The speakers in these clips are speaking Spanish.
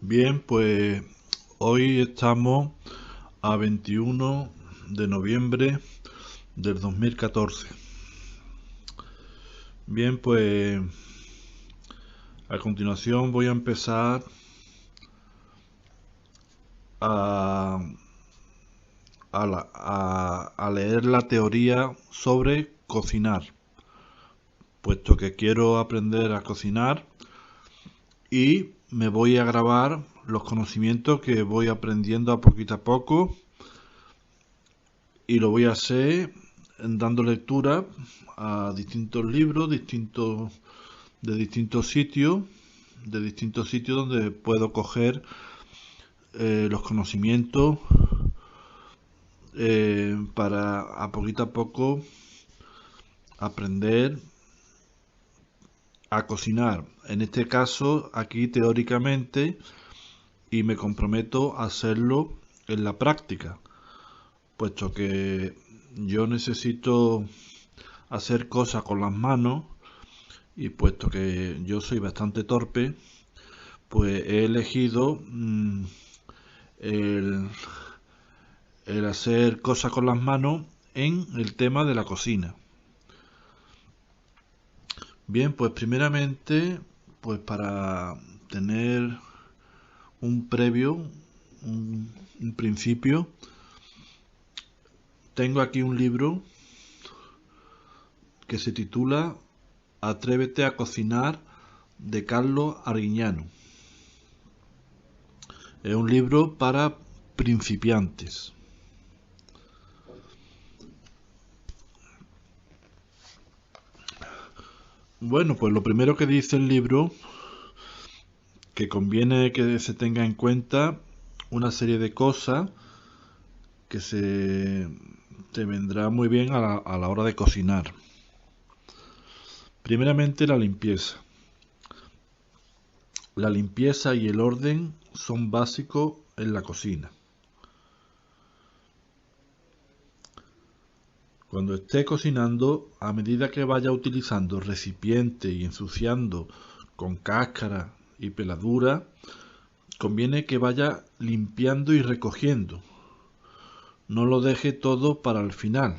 Bien, pues hoy estamos a 21 de noviembre del 2014. Bien, pues a continuación voy a empezar a, a leer la teoría sobre cocinar, puesto que quiero aprender a cocinar y me voy a grabar los conocimientos que voy aprendiendo a poquito a poco y lo voy a hacer dando lectura a distintos libros, de distintos sitios donde puedo coger los conocimientos para a poco aprender a cocinar. En este caso, aquí teóricamente, y me comprometo a hacerlo en la práctica, puesto que yo necesito hacer cosas con las manos y puesto que yo soy bastante torpe, pues he elegido el, el hacer cosas con las manos en el tema de la cocina. Bien, pues primeramente, pues para tener un previo, un principio, tengo aquí un libro que se titula Atrévete a cocinar de Carlos Arguiñano. Es un libro para principiantes. Bueno, pues lo primero que dice el libro, que conviene que se tenga en cuenta una serie de cosas que te vendrá muy bien a la hora de cocinar. Primeramente, la limpieza. La limpieza y el orden son básicos en la cocina. Cuando esté cocinando, a medida que vaya utilizando recipientes y ensuciando con cáscara y peladura, conviene que vaya limpiando y recogiendo. No lo deje todo para el final.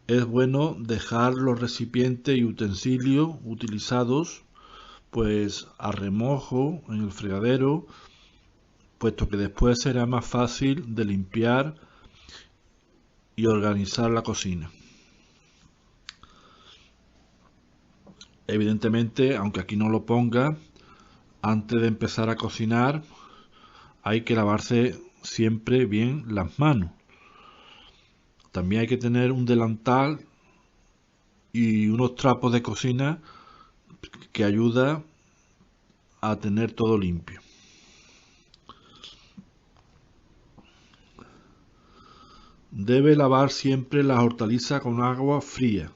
Es bueno dejar los recipientes y utensilios utilizados pues a remojo en el fregadero, puesto que después será más fácil de limpiar y organizar la cocina. Evidentemente, aunque aquí no lo ponga, antes de empezar a cocinar hay que lavarse siempre bien las manos. También hay que tener un delantal y unos trapos de cocina que ayuda a tener todo limpio. Debe lavar siempre las hortalizas con agua fría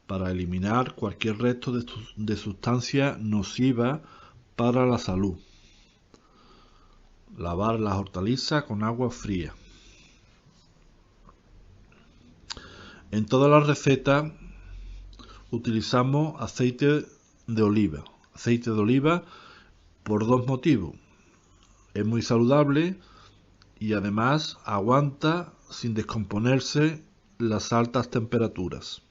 para eliminar cualquier resto de sustancia nociva para la salud. Lavar las hortalizas con agua fría. En todas las recetas utilizamos aceite de oliva. Aceite de oliva por dos motivos. Es muy saludable y además aguanta sin descomponerse las altas temperaturas.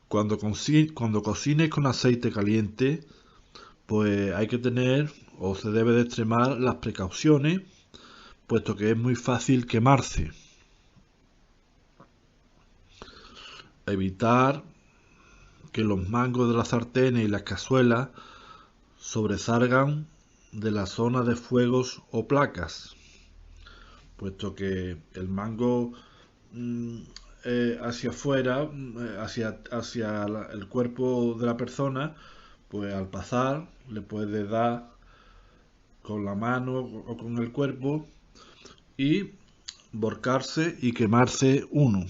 Cuando cocines con aceite caliente, pues hay que tener o se debe de extremar las precauciones, puesto que es muy fácil quemarse. Evitar que los mangos de las sartenes y las cazuelas sobresalgan de la zona de fuegos o placas, puesto que el mango hacia afuera, hacia el cuerpo de la persona, pues al pasar le puede dar con la mano o con el cuerpo y volcarse y quemarse uno.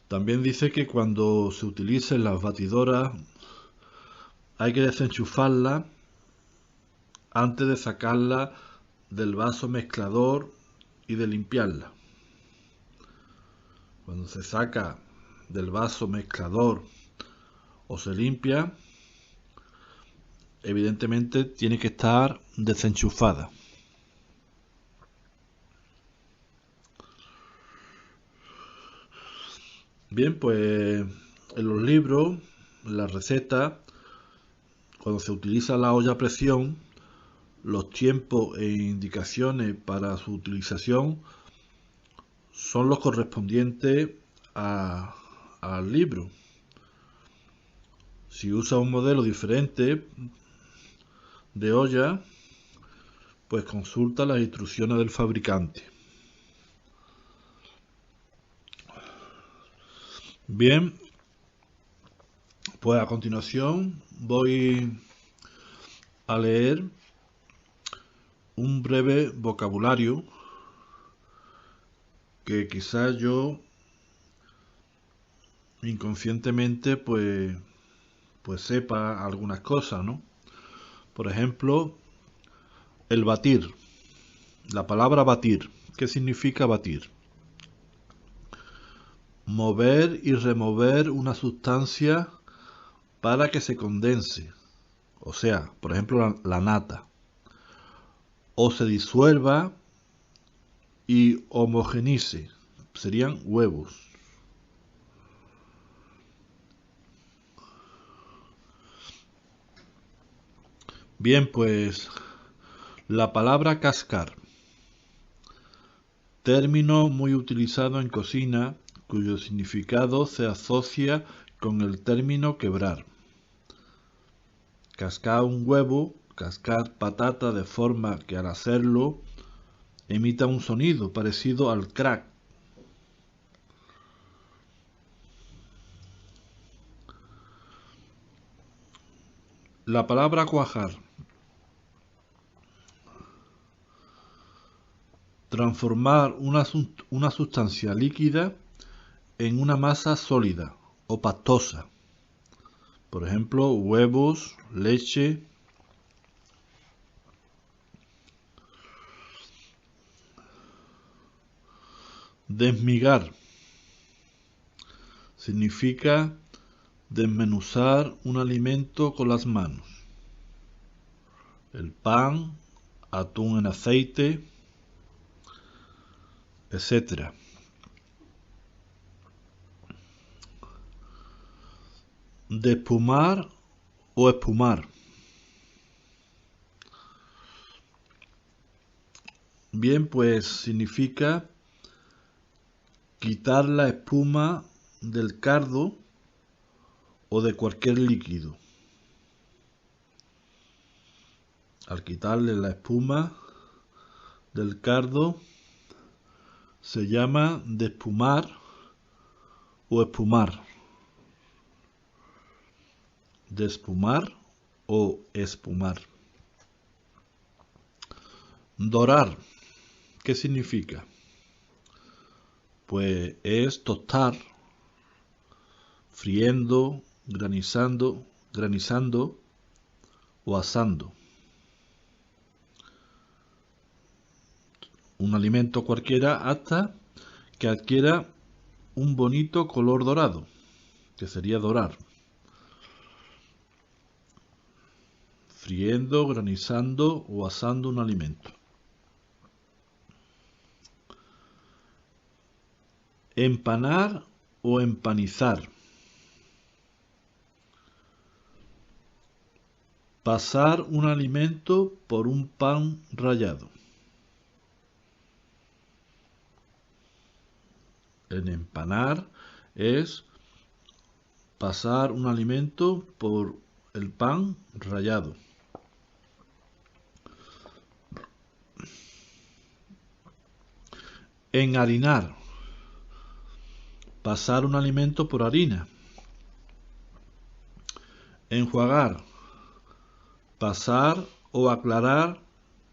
También dice que cuando se utilicen las batidoras hay que desenchufarla antes de sacarla del vaso mezclador y de limpiarla. Cuando se saca del vaso mezclador o se limpia, evidentemente tiene que estar desenchufada. Bien, pues en los libros, en la receta, cuando se utiliza la olla a presión, los tiempos e indicaciones para su utilización son los correspondientes al libro. Si usa un modelo diferente de olla, pues consulta las instrucciones del fabricante. Bien, pues a continuación voy a leer un breve vocabulario que quizás yo inconscientemente pues sepa algunas cosas, ¿no? Por ejemplo, el batir. La palabra batir. ¿Qué significa batir? Mover y remover una sustancia para que se condense. O sea, por ejemplo, la nata. O se disuelva y homogenice. Serían huevos. Bien, pues la palabra cascar. Término muy utilizado en cocina, cuyo significado se asocia con el término quebrar. Cascar un huevo, cascar patata de forma que al hacerlo emita un sonido parecido al crack. La palabra cuajar. Transformar una sustancia líquida en una masa sólida o pastosa. Por ejemplo, huevos, leche. Desmigar. Significa desmenuzar un alimento con las manos. El pan, atún en aceite, etc. Despumar o espumar. Bien, pues significa quitar la espuma del caldo o de cualquier líquido. Al quitarle la espuma del caldo se llama despumar o espumar. Despumar o espumar. Dorar. ¿Qué significa? Pues es tostar, friendo, granizando o asando. Un alimento cualquiera hasta que adquiera un bonito color dorado, que sería dorar. Friendo, granizando o asando un alimento. Empanar o empanizar. Pasar un alimento por un pan rallado. El empanar es pasar un alimento por el pan rallado. Enharinar. Pasar un alimento por harina. Enjuagar. Pasar o aclarar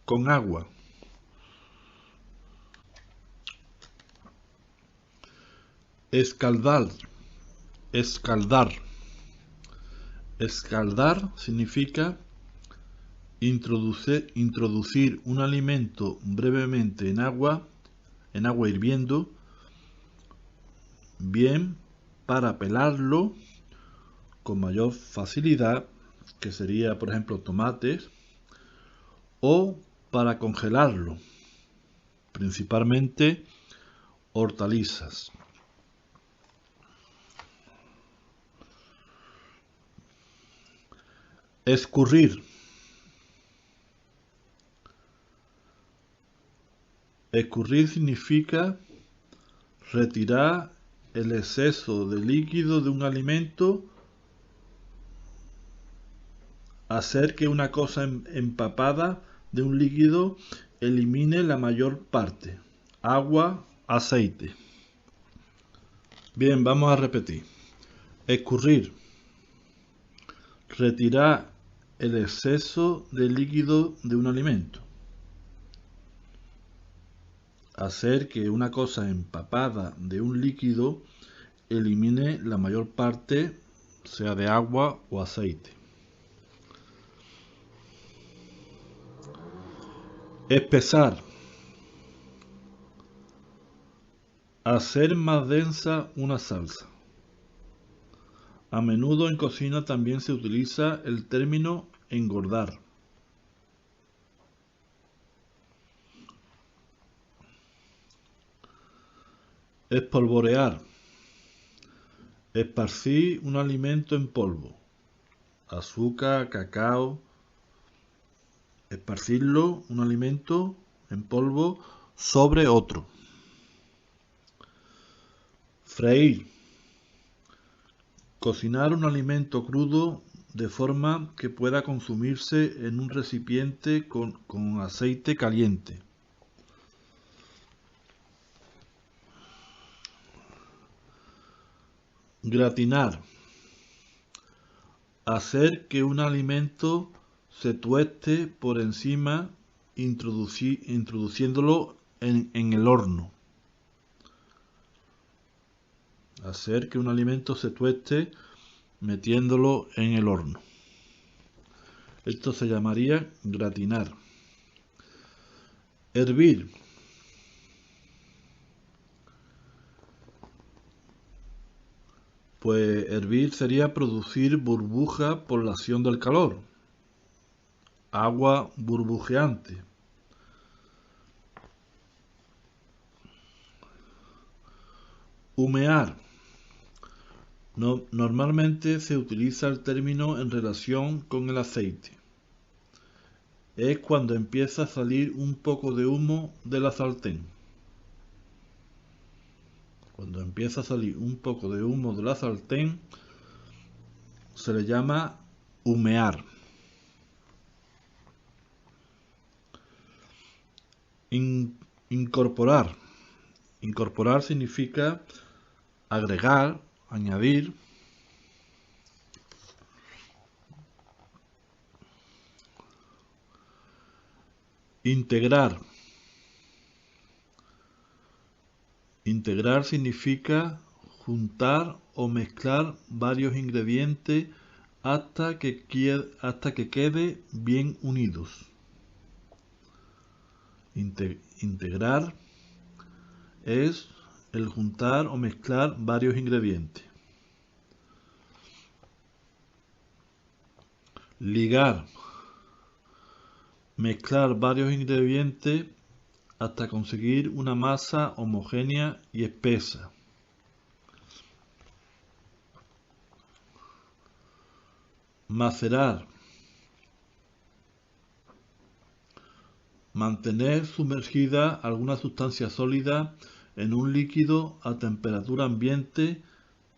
con agua. Escaldar. Escaldar. Escaldar significa introducir un alimento brevemente en agua hirviendo, bien para pelarlo con mayor facilidad, que sería por ejemplo tomates, o para congelarlo, principalmente hortalizas. Escurrir. Escurrir significa retirar el exceso de líquido de un alimento, hacer que una cosa empapada de un líquido elimine la mayor parte. Agua, aceite. Bien, vamos a repetir. Escurrir. Retirar el exceso de líquido de un alimento. Hacer que una cosa empapada de un líquido elimine la mayor parte, sea de agua o aceite. Espesar. Hacer más densa una salsa. A menudo en cocina también se utiliza el término engordar. Espolvorear. Esparcir un alimento en polvo. Azúcar, cacao. Esparcirlo, un alimento en polvo, sobre otro. Freír. Cocinar un alimento crudo de forma que pueda consumirse en un recipiente con aceite caliente. Gratinar. Hacer que un alimento se tueste por encima introduciéndolo en el horno. Hacer que un alimento se tueste metiéndolo en el horno. Esto se llamaría gratinar. Hervir. Pues hervir sería producir burbujas por la acción del calor. Agua burbujeante. Humear. Normalmente se utiliza el término en relación con el aceite. Es cuando empieza a salir un poco de humo de la sartén. Cuando empieza a salir un poco de humo de la sartén, se le llama humear. Incorporar. Incorporar significa agregar, añadir. Integrar. Integrar significa juntar o mezclar varios ingredientes hasta que quede bien unidos. Integrar es el juntar o mezclar varios ingredientes. Ligar. Mezclar varios ingredientes hasta conseguir una masa homogénea y espesa. Macerar. Mantener sumergida alguna sustancia sólida en un líquido a temperatura ambiente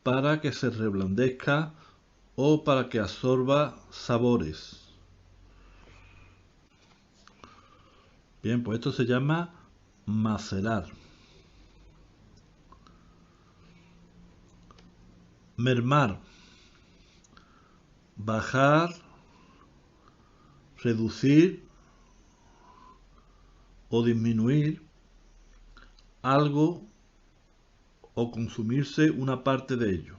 para que se reblandezca o para que absorba sabores. Bien, pues esto se llama macerar. Mermar. Bajar, reducir o disminuir algo o consumirse una parte de ello.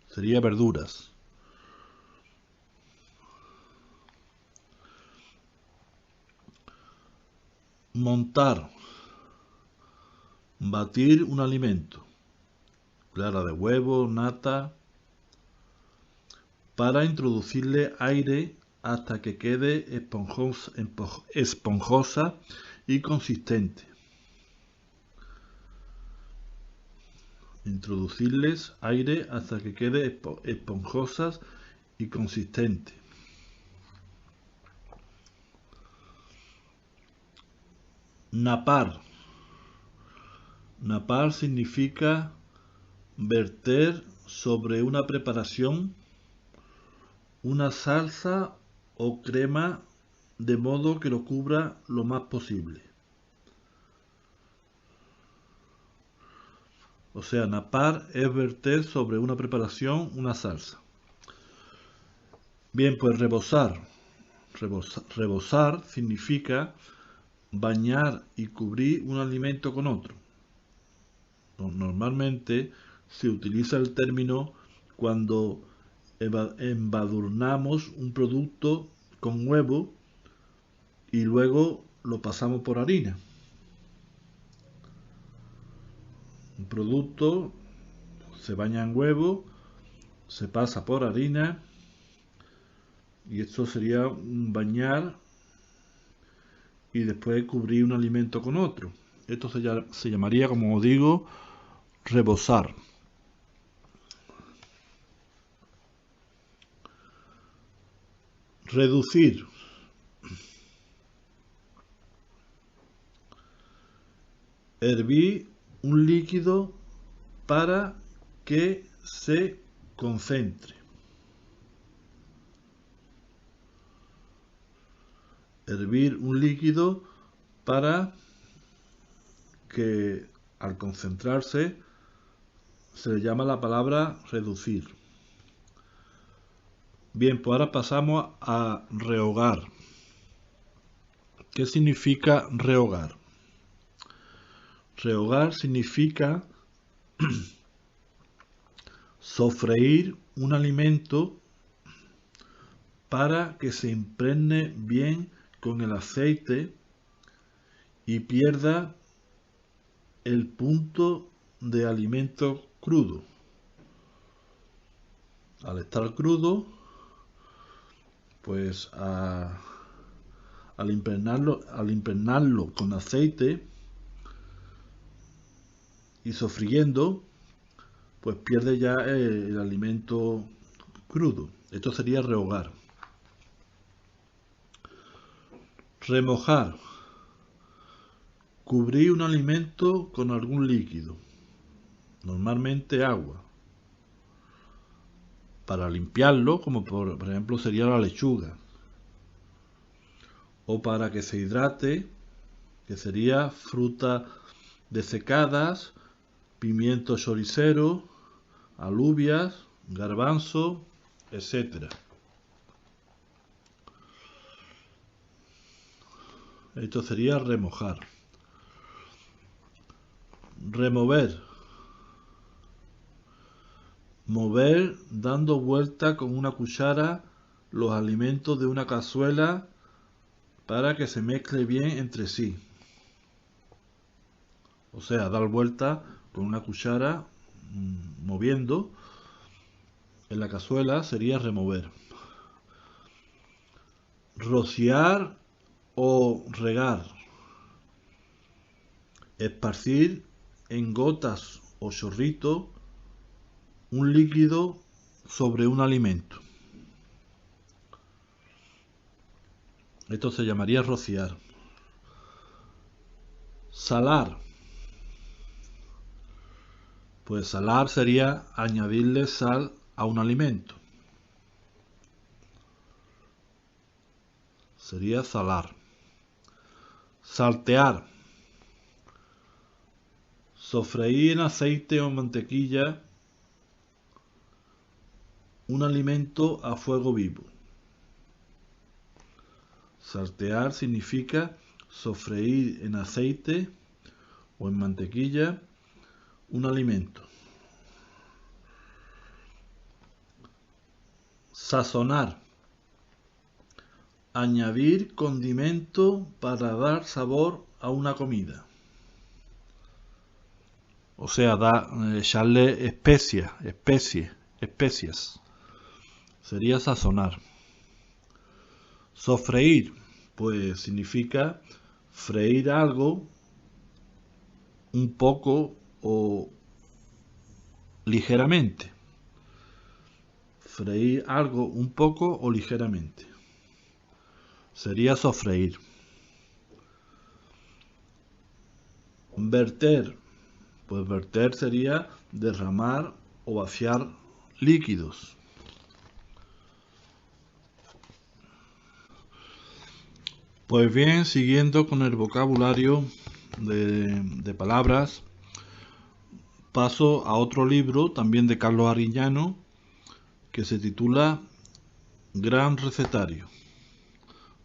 Sería verduras. Montar. Batir un alimento. clara de huevo, nata, para introducirle aire hasta que quede esponjosa y consistente. Introducirles aire hasta que quede esponjosas y consistente. Napar. Napar significa verter sobre una preparación una salsa o crema de modo que lo cubra lo más posible. O sea, napar es verter sobre una preparación una salsa. Bien, pues rebosar. Rebosar significa bañar y cubrir un alimento con otro. Normalmente se utiliza el término cuando embadurnamos un producto con huevo y luego lo pasamos por harina. Un producto se baña en huevo, se pasa por harina y esto sería un bañar y después cubrir un alimento con otro. Esto se llamaría, como digo, rebosar. Reducir. Hervir un líquido para que se concentre. Hervir un líquido para que al concentrarse se le llama la palabra reducir. Bien, pues ahora pasamos a rehogar. ¿Qué significa rehogar? Rehogar significa sofreír un alimento para que se impregne bien con el aceite y pierda el punto de alimento crudo. Al estar crudo, pues al impregnarlo con aceite y sofriendo, pues pierde ya el alimento crudo. Esto sería rehogar. Remojar. Cubrir un alimento con algún líquido, normalmente agua, para limpiarlo, como por ejemplo sería la lechuga, o para que se hidrate, que sería fruta desecadas, pimiento choricero, alubias, garbanzo, etc. Esto sería remojar. Remover. Mover dando vuelta con una cuchara los alimentos de una cazuela para que se mezcle bien entre sí. O sea, dar vuelta con una cuchara moviendo en la cazuela sería remover. Rociar o regar. Esparcir en gotas o chorritos un líquido sobre un alimento. Esto se llamaría rociar. Salar. Pues salar sería añadirle sal a un alimento. Sería salar. Saltear. Sofreír en aceite o mantequilla un alimento a fuego vivo. Saltear significa sofreír en aceite o en mantequilla un alimento. Sazonar. Añadir condimento para dar sabor a una comida. O sea, echarle especias. Sería sazonar. Sofreír, pues significa freír algo un poco o ligeramente. Freír algo un poco o ligeramente. Sería sofreír. Verter, pues verter sería derramar o vaciar líquidos. Pues bien, siguiendo con el vocabulario de palabras, paso a otro libro, también de Carlos Arguiñano, que se titula Gran Recetario,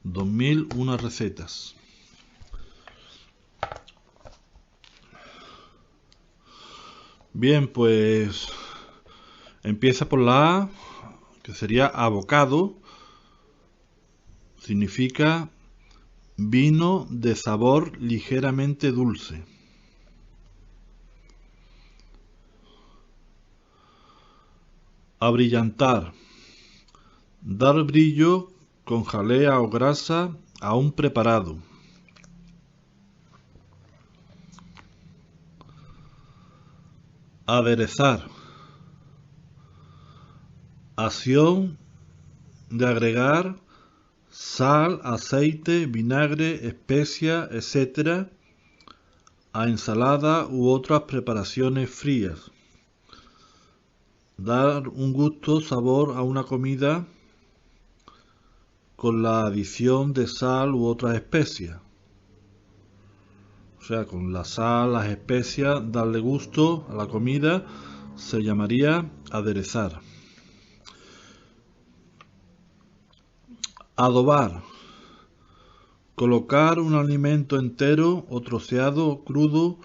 2001 recetas. Bien, pues empieza por la A, que sería abocado, significa vino de sabor ligeramente dulce. Abrillantar, dar brillo con jalea o grasa a un preparado. Aderezar, acción de agregar sal, aceite, vinagre, especia, etc. a ensalada u otras preparaciones frías. Dar un gusto, sabor a una comida con la adición de sal u otras especias. O sea, con la sal, las especias, darle gusto a la comida se llamaría aderezar. Adobar, colocar un alimento entero o troceado o crudo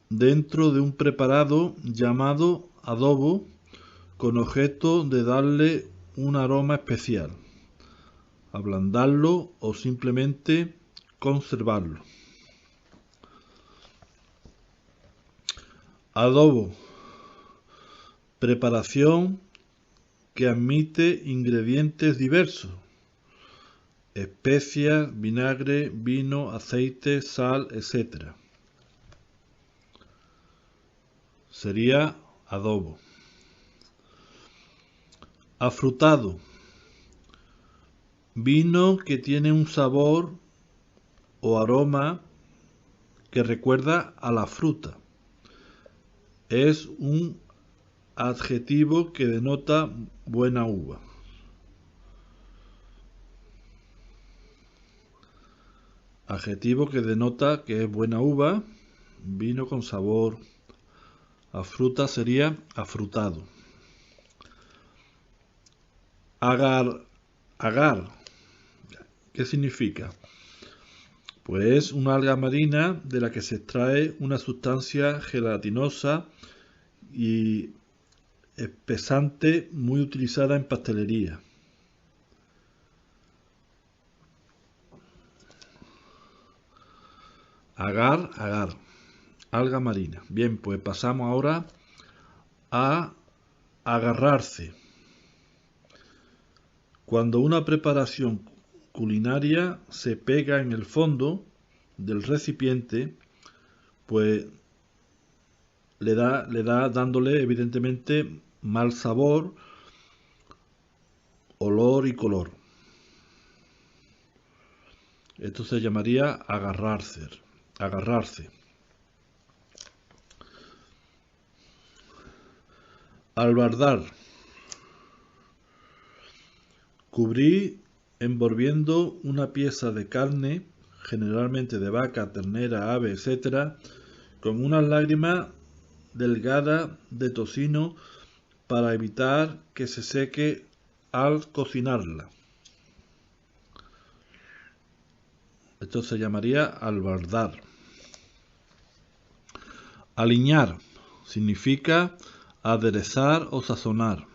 dentro de un preparado llamado adobo con objeto de darle un aroma especial, ablandarlo o simplemente conservarlo. Adobo, preparación que admite ingredientes diversos, especias, vinagre, vino, aceite, sal, etc. Sería adobo. Afrutado, vino que tiene un sabor o aroma que recuerda a la fruta. Es un adjetivo que denota buena uva. Adjetivo que denota que es buena uva, vino con sabor a fruta sería afrutado. Agar, ¿qué significa? Pues es una alga marina de la que se extrae una sustancia gelatinosa y espesante muy utilizada en pastelería. Agar, alga marina. Bien, pues pasamos ahora a agarrarse. Cuando una preparación culinaria se pega en el fondo del recipiente, pues le da dándole evidentemente mal sabor, olor y color. Esto se llamaría agarrarse. Albardar, cubrir envolviendo una pieza de carne, generalmente de vaca, ternera, ave, etc., con unas lágrimas delgadas de tocino para evitar que se seque al cocinarla. Esto se llamaría albardar. Aliñar significa aderezar o sazonar.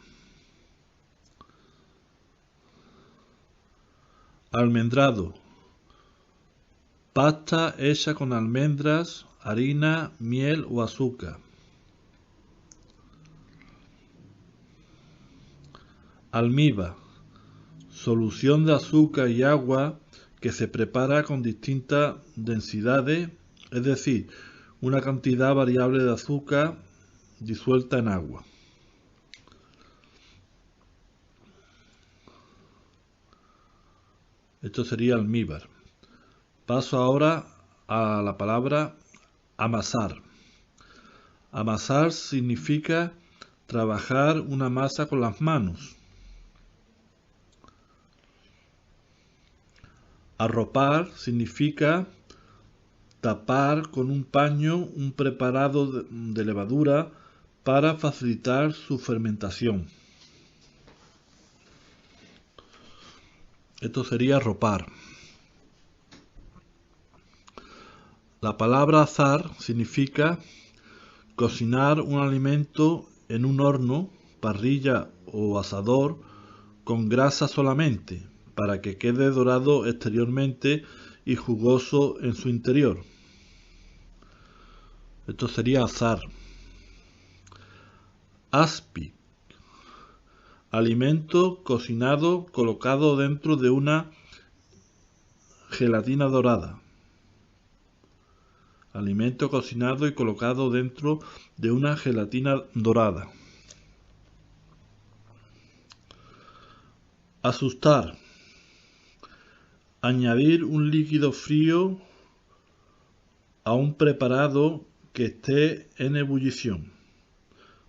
Almendrado, pasta hecha con almendras, harina, miel o azúcar. Almíbar, solución de azúcar y agua que se prepara con distintas densidades, es decir, una cantidad variable de azúcar disuelta en agua. Esto sería almíbar. Paso ahora a la palabra amasar. Amasar significa trabajar una masa con las manos. Arropar significa tapar con un paño un preparado de levadura para facilitar su fermentación. Esto sería arropar. La palabra azar significa cocinar un alimento en un horno, parrilla o asador con grasa solamente, para que quede dorado exteriormente y jugoso en su interior. Esto sería azar. Aspic, alimento cocinado colocado dentro de una gelatina dorada. Alimento cocinado y colocado dentro de una gelatina dorada. Asustar, añadir un líquido frío a un preparado que esté en ebullición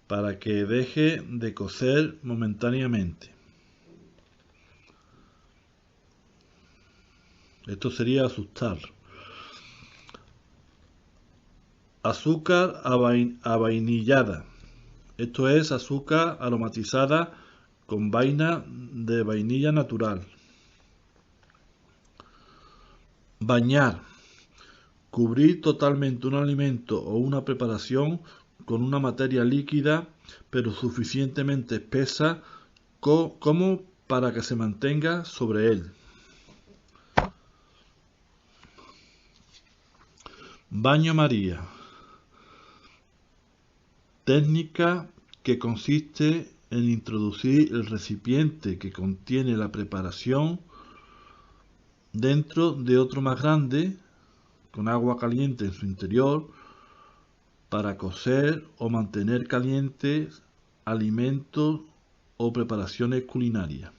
para que deje de cocer momentáneamente. Esto sería asustar. Azúcar avainillada. Esto es azúcar aromatizada con vaina de vainilla natural. Bañar. Cubrir totalmente un alimento o una preparación con una materia líquida pero suficientemente espesa como para que se mantenga sobre él. Baño María. Técnica que consiste en introducir el recipiente que contiene la preparación dentro de otro más grande con agua caliente en su interior para cocer o mantener calientes alimentos o preparaciones culinarias.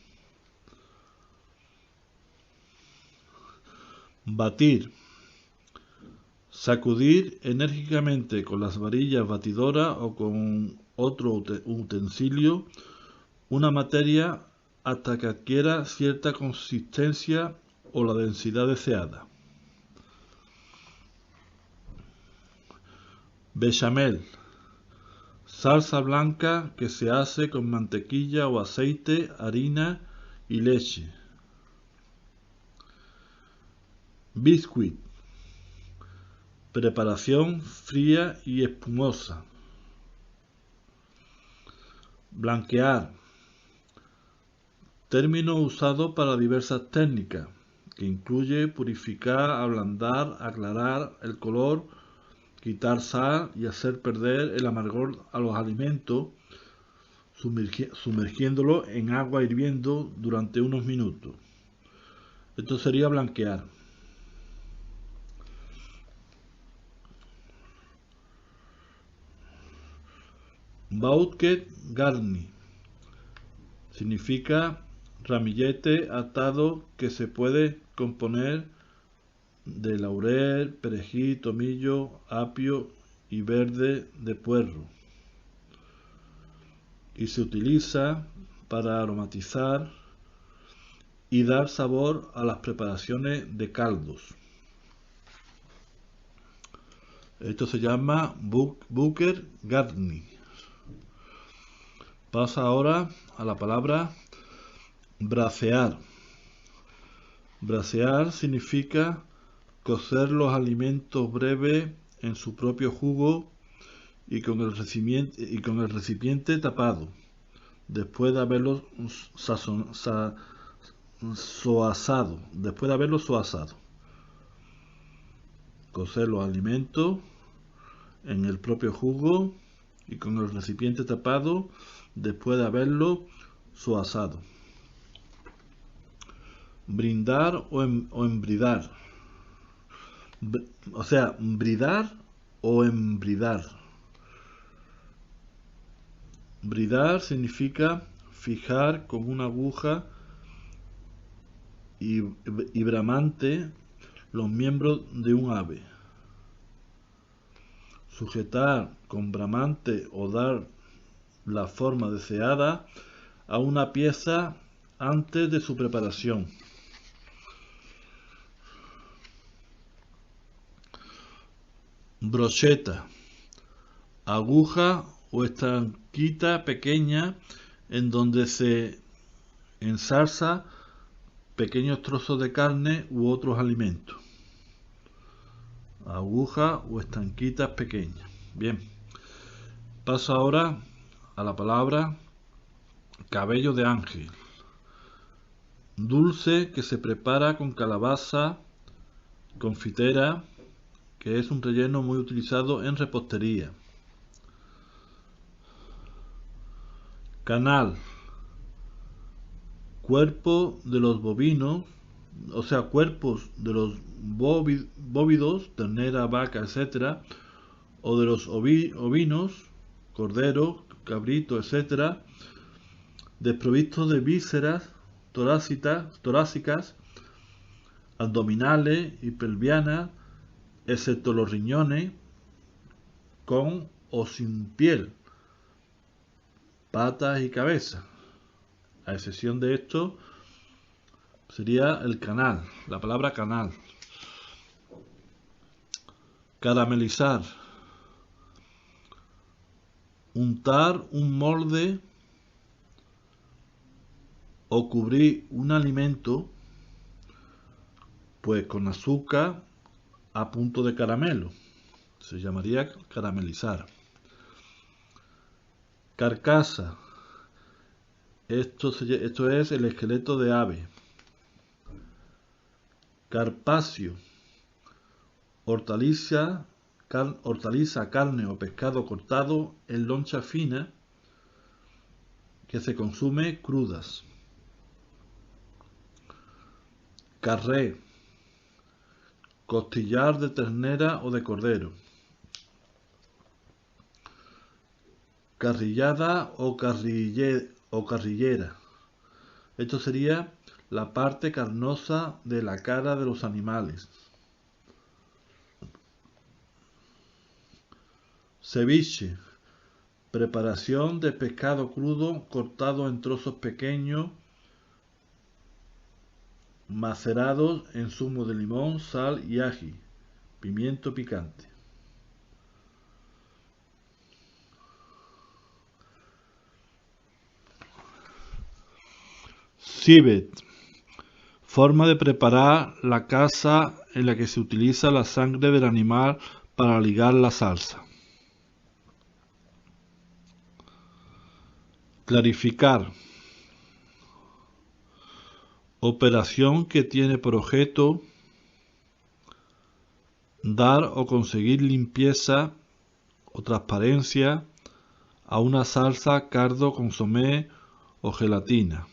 Batir. Sacudir enérgicamente con las varillas batidoras o con otro utensilio una materia hasta que adquiera cierta consistencia o la densidad deseada. Bechamel. Salsa blanca que se hace con mantequilla o aceite, harina y leche. Biscuit. Preparación fría y espumosa. Blanquear. Término usado para diversas técnicas, que incluye purificar, ablandar, aclarar el color, quitar sal y hacer perder el amargor a los alimentos, sumergiéndolo en agua hirviendo durante unos minutos. Esto sería blanquear. Bouquet garni significa ramillete atado que se puede componer de laurel, perejil, tomillo, apio y verde de puerro, y se utiliza para aromatizar y dar sabor a las preparaciones de caldos. Esto se llama Bouquet garni. Pasa ahora a la palabra brasear. Brasear significa cocer los alimentos breves en su propio jugo y con el recipiente tapado, después de haberlos soasado. Cocer los alimentos en el propio jugo y con el recipiente tapado después de haberlo su asado. Brindar o embridar. O sea, bridar o embridar. Bridar significa fijar con una aguja y bramante los miembros de un ave. Sujetar con bramante o dar la forma deseada a una pieza antes de su preparación. Brocheta, aguja o estanquita pequeña en donde se ensalza pequeños trozos de carne u otros alimentos. Aguja o estanquitas pequeñas. Bien, paso ahora a la palabra cabello de ángel. Dulce que se prepara con calabaza, confitera, que es un relleno muy utilizado en repostería. Canal, cuerpo de los bovinos, o sea, cuerpos de los bóvidos, ternera, vaca, etc., o de los ovinos, cordero, cabrito, etc., desprovistos de vísceras torácicas, abdominales y pelvianas, excepto los riñones, con o sin piel, patas y cabeza. A excepción de esto, sería el canal, la palabra canal. Caramelizar, untar un molde o cubrir un alimento pues con azúcar a punto de caramelo. Se llamaría caramelizar. Carcasa. Esto es el esqueleto de ave. Carpaccio. Hortaliza, carne o pescado cortado en loncha fina que se consume crudas. Carré. Costillar de ternera o de cordero. Carrillada o carrillera. Esto sería la parte carnosa de la cara de los animales. Ceviche. Preparación de pescado crudo cortado en trozos pequeños, macerados en zumo de limón, sal y ají, pimiento picante. Civet. Forma de preparar la caza en la que se utiliza la sangre del animal para ligar la salsa. Clarificar. Operación que tiene por objeto dar o conseguir limpieza o transparencia a una salsa, cardo, consomé o gelatina.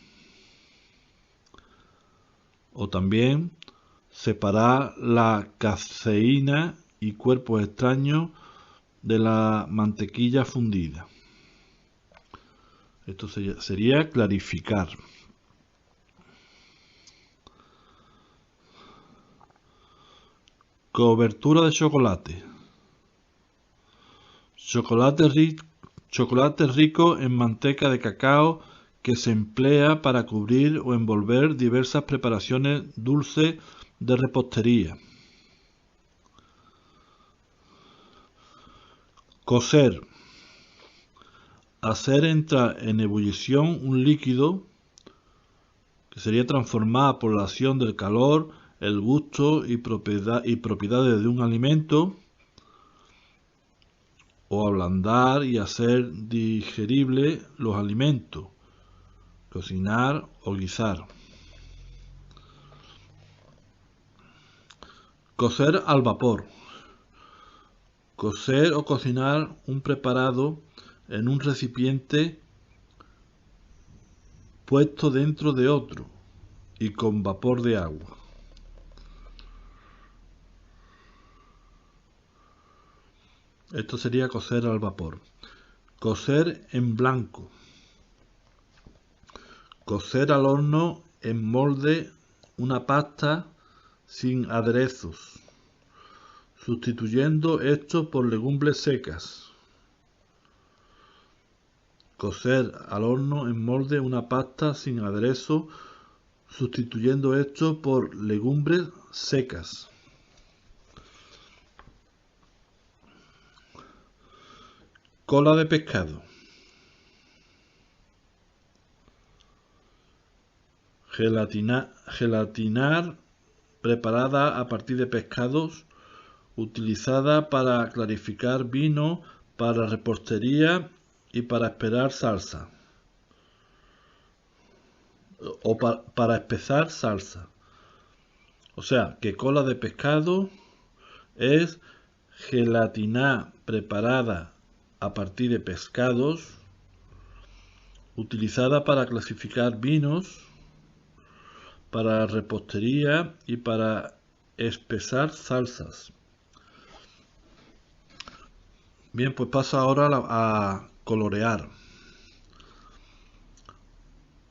O también separar la caseína y cuerpos extraños de la mantequilla fundida. Esto sería clarificar. Cobertura de chocolate. Chocolate rico en manteca de cacao que se emplea para cubrir o envolver diversas preparaciones dulces de repostería. Cocer. Hacer entrar en ebullición un líquido que sería transformada por la acción del calor, el gusto y propiedades de un alimento, o ablandar y hacer digerible los alimentos, cocinar o guisar. Cocer al vapor. Cocer o cocinar un preparado en un recipiente puesto dentro de otro y con vapor de agua. Esto sería cocer al vapor. Cocer en blanco. Cocer al horno en molde una pasta sin aderezos, sustituyendo esto por legumbres secas. Cocer al horno en molde una pasta sin aderezo, sustituyendo esto por legumbres secas. Cola de pescado. Gelatinar preparada a partir de pescados, utilizada para clarificar vino, para repostería y para esperar salsa. O para espesar salsa. O sea, que cola de pescado es gelatina preparada a partir de pescados, utilizada para clasificar vinos, para repostería y para espesar salsas. Bien, pues paso ahora a colorear.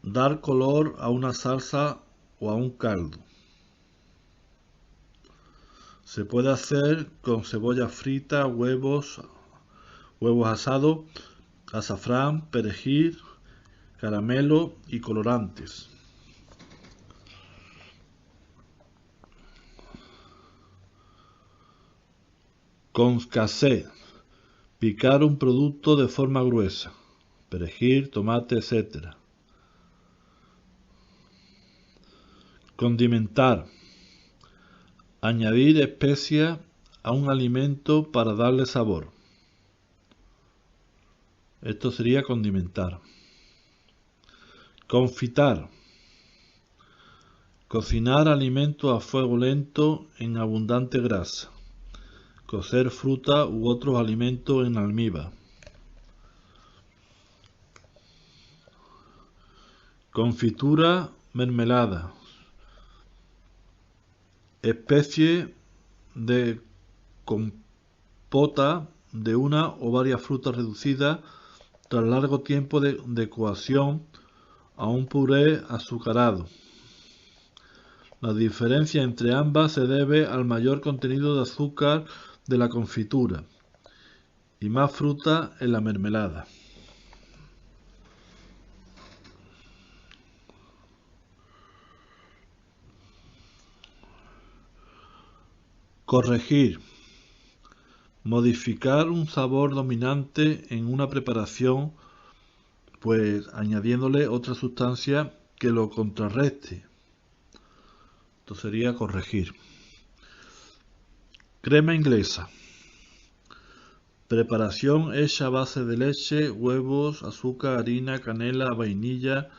Dar color a una salsa o a un caldo. Se puede hacer con cebolla frita, huevos asados, azafrán, perejil, caramelo y colorantes. Concassé. Picar un producto de forma gruesa. Perejil, tomate, etc. Condimentar. Añadir especias a un alimento para darle sabor. Esto sería condimentar. Confitar. Cocinar alimentos a fuego lento en abundante grasa. Cocer fruta u otros alimentos en almíbar. Confitura, mermelada. Especie de compota de una o varias frutas reducidas tras largo tiempo de cocción a un puré azucarado. La diferencia entre ambas se debe al mayor contenido de azúcar de la confitura y más fruta en la mermelada. Corregir. Modificar un sabor dominante en una preparación, pues añadiéndole otra sustancia que lo contrarreste. Esto sería corregir. Crema inglesa. Preparación hecha a base de leche, huevos, azúcar, harina, canela, vainilla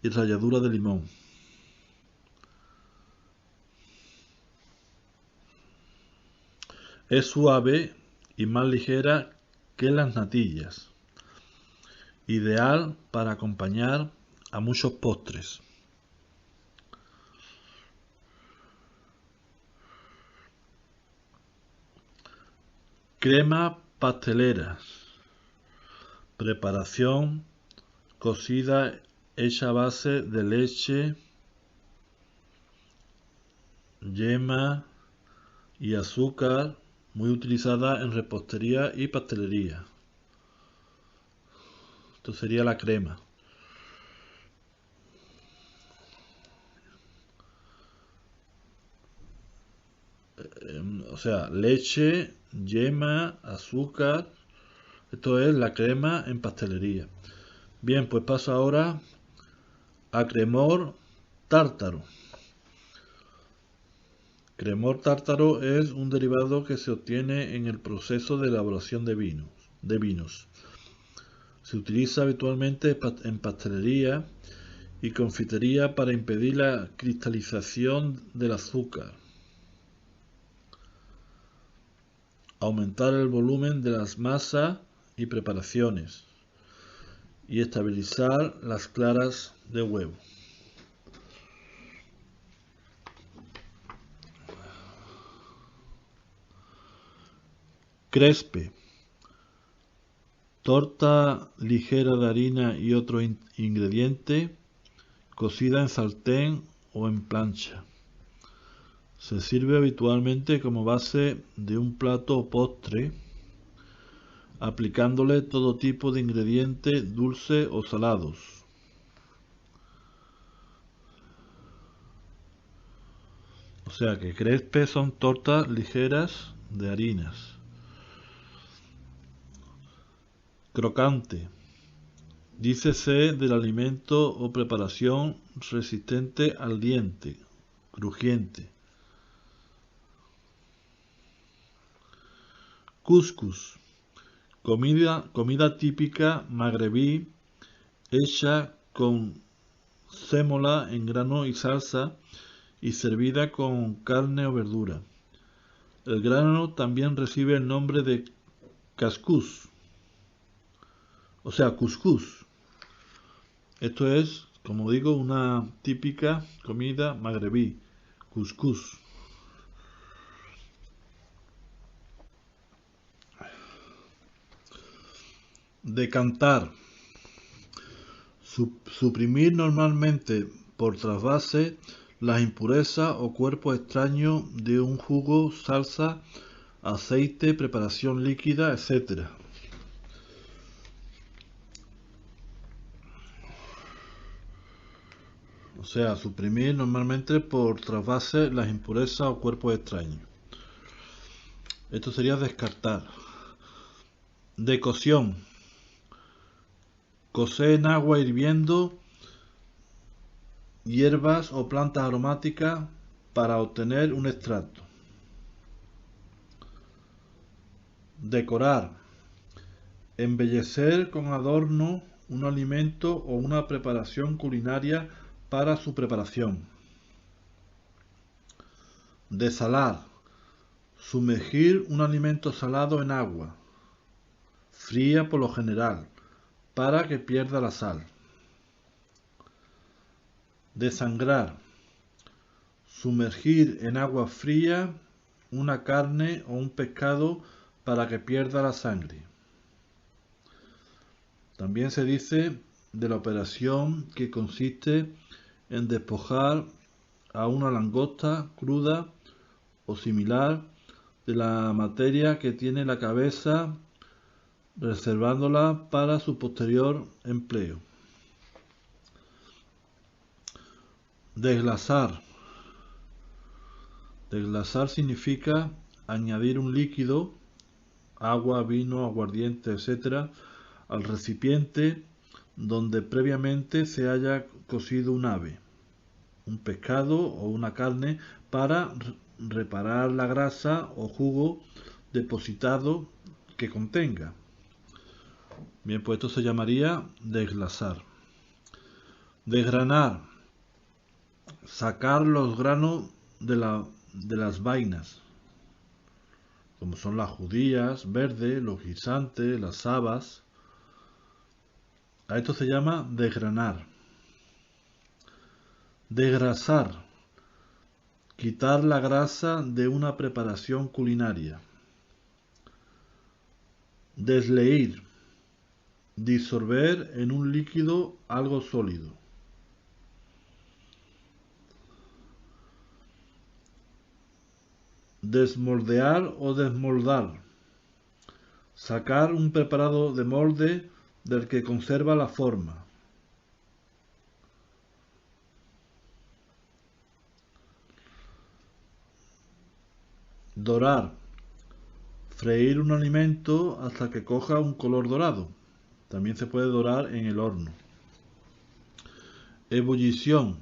y ralladura de limón. Es suave y más ligera que las natillas. Ideal para acompañar a muchos postres. Crema pastelera. Preparación cocida hecha a base de leche, yema y azúcar, muy utilizada en repostería y pastelería. Esto sería la crema. O sea, leche, yema, azúcar. Esto es la crema en pastelería. Bien, pues paso ahora a cremor tártaro. Cremor tártaro es un derivado que se obtiene en el proceso de elaboración de vinos. Se utiliza habitualmente en pastelería y confitería para impedir la cristalización del azúcar, aumentar el volumen de las masas y preparaciones y estabilizar las claras de huevo. Crespe. Torta ligera de harina y otro ingrediente, cocida en sartén o en plancha. Se sirve habitualmente como base de un plato o postre, aplicándole todo tipo de ingredientes dulces o salados. O sea que crespes son tortas ligeras de harinas. Crocante. Dícese del alimento o preparación resistente al diente, crujiente. Couscous. Comida típica magrebí hecha con sémola en grano y salsa y servida con carne o verdura. El grano también recibe el nombre de couscous, o sea, couscous. Esto es, como digo, una típica comida magrebí, couscous. Decantar. Suprimir normalmente por trasvase las impurezas o cuerpos extraños de un jugo, salsa, aceite, preparación líquida, etc. O sea, suprimir normalmente por trasvase las impurezas o cuerpos extraños. Esto sería descartar. Decocción. Cocer en agua hirviendo hierbas o plantas aromáticas para obtener un extracto. Decorar. Embellecer con adorno un alimento o una preparación culinaria para su preparación. Desalar. Sumergir un alimento salado en agua, fría por lo general, para que pierda la sal. Desangrar. Sumergir en agua fría una carne o un pescado para que pierda la sangre. También se dice de la operación que consiste en despojar a una langosta cruda o similar de la materia que tiene la cabeza, reservándola para su posterior empleo. Desglasar. Desglasar significa añadir un líquido, agua, vino, aguardiente, etc., al recipiente donde previamente se haya cocido un ave, un pescado o una carne para reparar la grasa o jugo depositado que contenga. Bien, pues esto se llamaría desglasar. Desgranar. Sacar los granos de las vainas, como son las judías verdes, los guisantes, las habas. A esto se llama desgranar. Desgrasar. Quitar la grasa de una preparación culinaria. Desleír. Disolver en un líquido algo sólido. Desmoldear o desmoldar. Sacar un preparado de molde del que conserva la forma. Dorar. Freír un alimento hasta que coja un color dorado. También se puede dorar en el horno. Ebullición.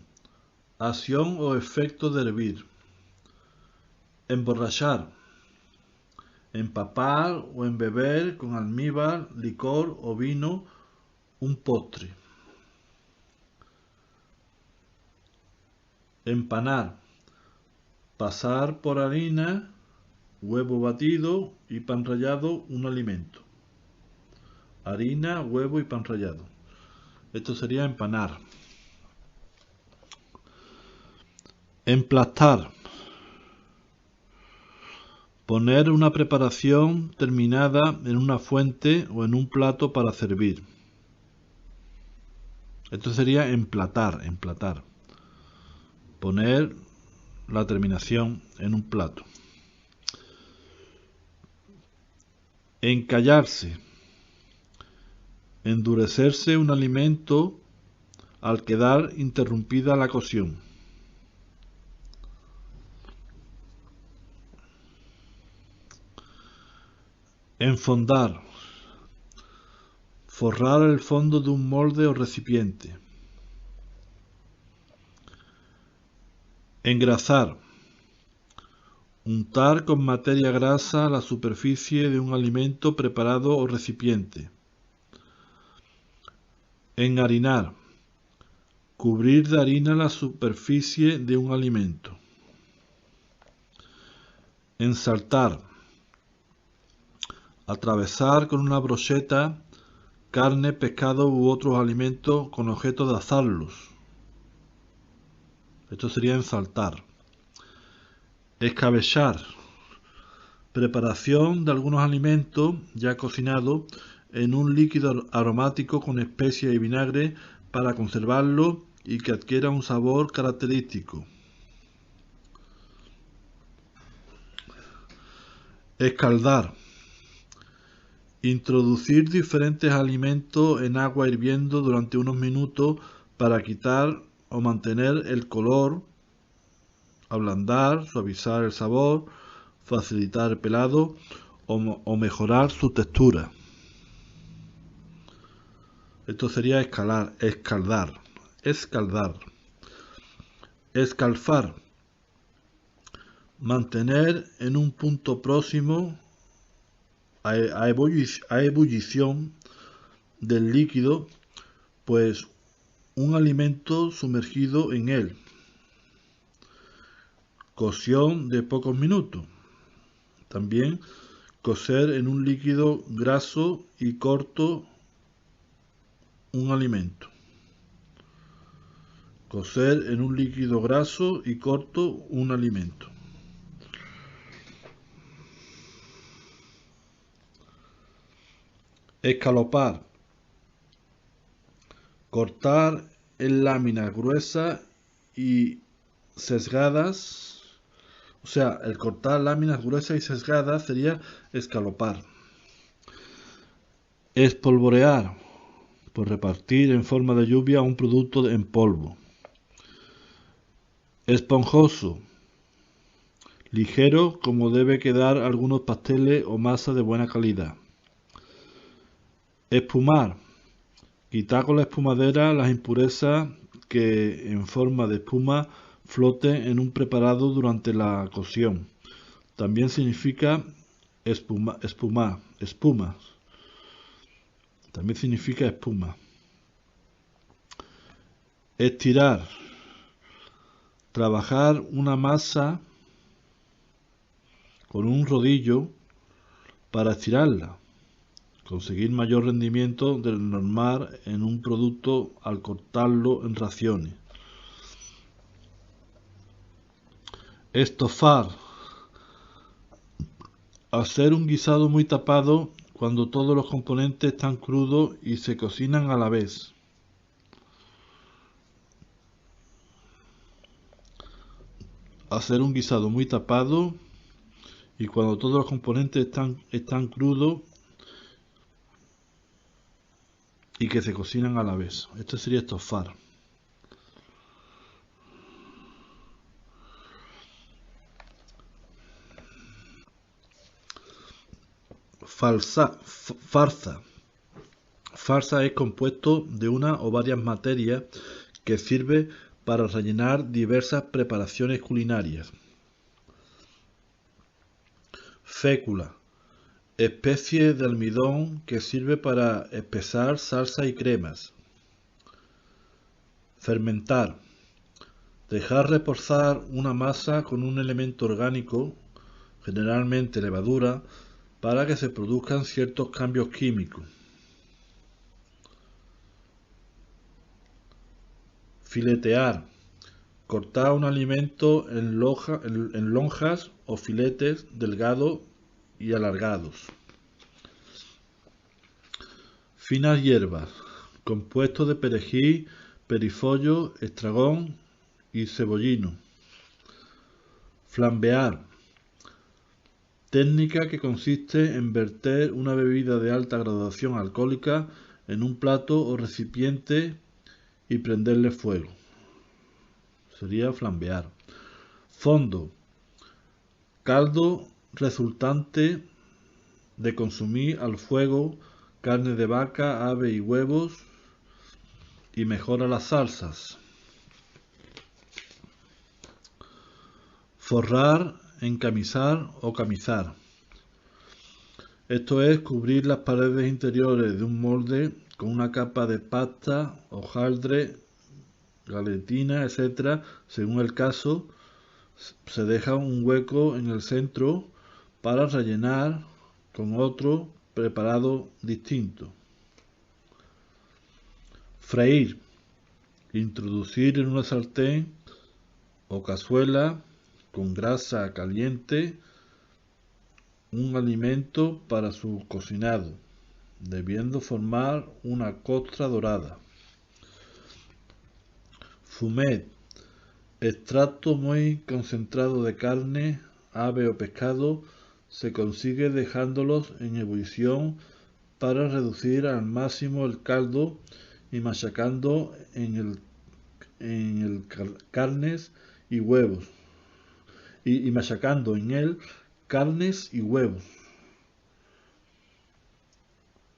Acción o efecto de hervir. Emborrachar. Empapar o embeber con almíbar, licor o vino un postre. Empanar. Pasar por harina, huevo batido y pan rallado un alimento. Harina, huevo y pan rallado. Esto sería empanar. Emplastar. Poner una preparación terminada en una fuente o en un plato para servir. Esto sería emplatar. Poner la terminación en un plato. Encallarse. Endurecerse un alimento al quedar interrumpida la cocción. Enfondar. Forrar el fondo de un molde o recipiente. Engrasar. Untar con materia grasa la superficie de un alimento preparado o recipiente. Enharinar. Cubrir de harina la superficie de un alimento. Ensaltar. Atravesar con una brocheta carne, pescado u otros alimentos con objeto de asarlos. Esto sería ensaltar. Escabechar. Preparación de algunos alimentos ya cocinados en un líquido aromático con especias y vinagre para conservarlo y que adquiera un sabor característico. Escaldar. Introducir diferentes alimentos en agua hirviendo durante unos minutos para quitar o mantener el color, ablandar, suavizar el sabor, facilitar el pelado o mejorar su textura. Esto sería escaldar. Escalfar. Mantener en un punto próximo a ebullición del líquido, pues un alimento sumergido en él. Cocción de pocos minutos. También cocer en un líquido graso y corto un alimento. Cocer en un líquido graso y corto un alimento. Escalopar. Cortar en láminas gruesas y sesgadas. O sea, el cortar láminas gruesas y sesgadas sería escalopar. Espolvorear. Pues repartir en forma de lluvia un producto en polvo. Esponjoso. Ligero, como debe quedar algunos pasteles o masa de buena calidad. Espumar. Quitar con la espumadera las impurezas que en forma de espuma floten en un preparado durante la cocción. También significa espuma. También significa espuma. Estirar. Trabajar una masa con un rodillo para estirarla. Conseguir mayor rendimiento del normal en un producto al cortarlo en raciones. Estofar. Hacer un guisado muy tapado cuando todos los componentes están crudos y se cocinan a la vez. Hacer un guisado muy tapado y cuando todos los componentes están crudos y que se cocinan a la vez. Esto sería estofar. Farsa. Farsa es compuesto de una o varias materias que sirve para rellenar diversas preparaciones culinarias. Fécula. Especie de almidón que sirve para espesar salsa y cremas. Fermentar. Dejar reposar una masa con un elemento orgánico, generalmente levadura, para que se produzcan ciertos cambios químicos. Filetear. Cortar un alimento en lonjas o filetes delgados y alargados. Finas hierbas, compuestos de perejil, perifollo, estragón y cebollino. Flambear, técnica que consiste en verter una bebida de alta graduación alcohólica en un plato o recipiente y prenderle fuego. Sería flambear. Fondo, caldo resultante de consumir al fuego carne de vaca, ave y huevos, y mejora las salsas. Forrar, encamisar o camizar. Esto es cubrir las paredes interiores de un molde con una capa de pasta, hojaldre, gelatina, etc. Según el caso, se deja un hueco en el centro para rellenar con otro preparado distinto. Freír, introducir en una sartén o cazuela con grasa caliente un alimento para su cocinado, debiendo formar una costra dorada. Fumet, extracto muy concentrado de carne, ave o pescado, se consigue dejándolos en ebullición para reducir al máximo el caldo y machacando en el carnes y huevos. Y machacando en él carnes y huevos,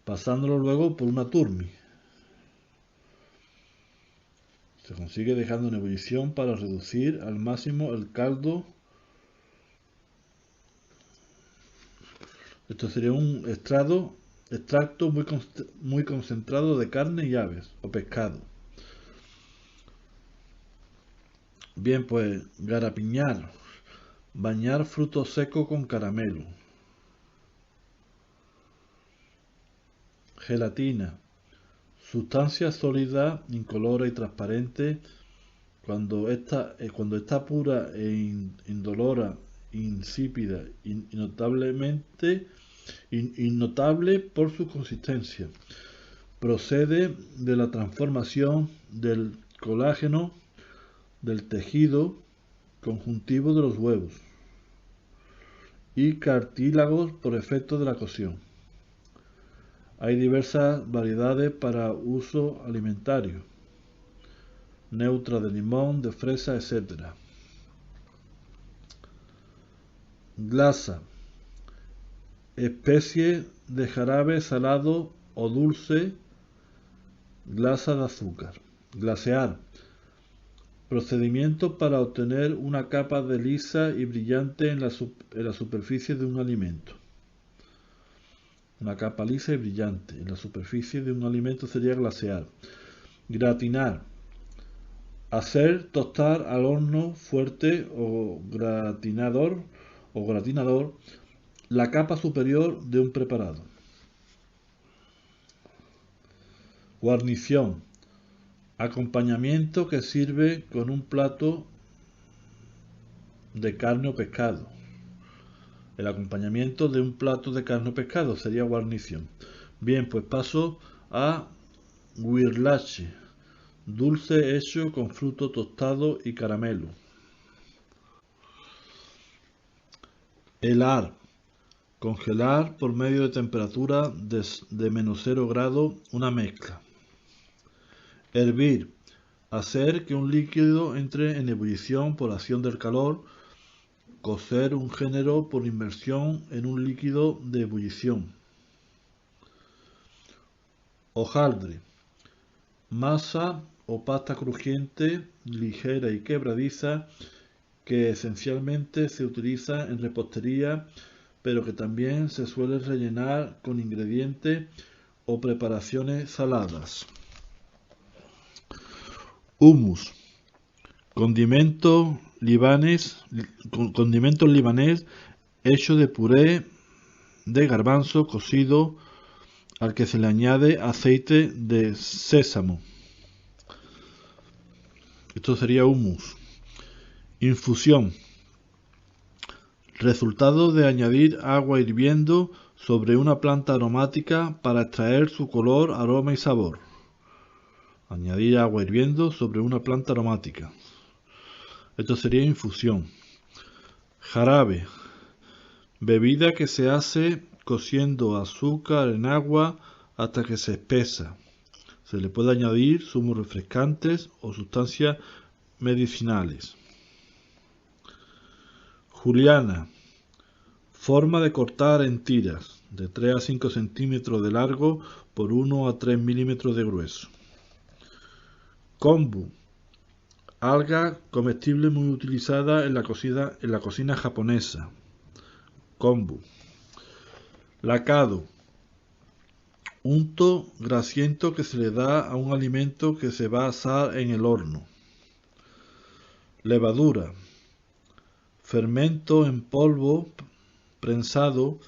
pasándolo luego por una turmi. Se consigue dejando en ebullición para reducir al máximo el caldo. Esto sería un extracto muy concentrado de carne y aves o pescado. Bien, pues garapiñar, bañar fruto seco con caramelo. Gelatina, sustancia sólida, incolora y transparente cuando está pura e indolora, insípida, innotable por su consistencia. Procede de la transformación del colágeno del tejido conjuntivo de los huevos y cartílagos por efecto de la cocción. Hay diversas variedades para uso alimentario, neutra de limón, de fresa, etc. Glasa, especie de jarabe salado o dulce, glasa de azúcar. Glasear, procedimiento para obtener una capa de lisa y brillante en la superficie de un alimento. Una capa lisa y brillante en la superficie de un alimento sería glasear. Gratinar, hacer tostar al horno fuerte o gratinador la capa superior de un preparado. Guarnición, acompañamiento que sirve con un plato de carne o pescado. El acompañamiento de un plato de carne o pescado sería guarnición. Bien, pues paso a guirlache, dulce hecho con fruto tostado y caramelo. Helar, congelar por medio de temperatura de menos 0 grado una mezcla. Hervir, hacer que un líquido entre en ebullición por acción del calor. Cocer un género por inmersión en un líquido de ebullición. Hojaldre, masa o pasta crujiente, ligera y quebradiza que esencialmente se utiliza en repostería, pero que también se suele rellenar con ingredientes o preparaciones saladas. Hummus, condimentos libanés hecho de puré de garbanzo cocido al que se le añade aceite de sésamo. Esto sería hummus. Infusión. Resultado de añadir agua hirviendo sobre una planta aromática para extraer su color, aroma y sabor. Añadir agua hirviendo sobre una planta aromática. Esto sería infusión. Jarabe. Bebida que se hace cociendo azúcar en agua hasta que se espesa. Se le puede añadir zumos refrescantes o sustancias medicinales. Juliana. Forma de cortar en tiras, de 3 a 5 centímetros de largo por 1 a 3 milímetros de grueso. Kombu. Alga comestible muy utilizada en la cocina japonesa. Kombu. Lacado. Unto grasiento que se le da a un alimento que se va a asar en el horno. Levadura. Fermento en polvo prensado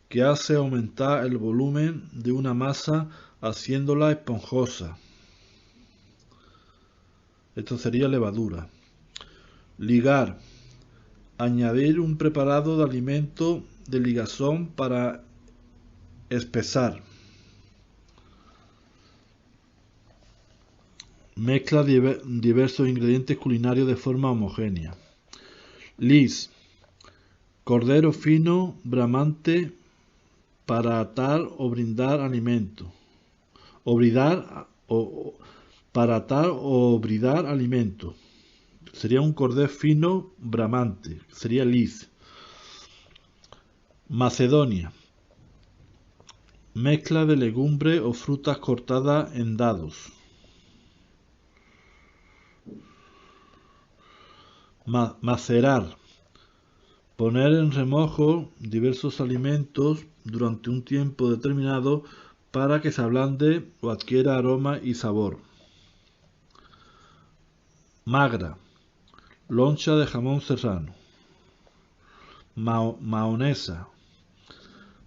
que hace aumentar el volumen de una masa haciéndola esponjosa. Esto sería levadura. Ligar. Añadir un preparado de alimento de ligazón para espesar. Mezcla diversos ingredientes culinarios de forma homogénea. Lis. Cordero fino, bramante para atar o brindar alimento. Para atar o bridar alimento. Sería un cordero fino, bramante. Sería lis. Macedonia. Mezcla de legumbres o frutas cortadas en dados. Macerar. Poner en remojo diversos alimentos durante un tiempo determinado para que se ablande o adquiera aroma y sabor. Magra. Loncha de jamón serrano. Mahonesa.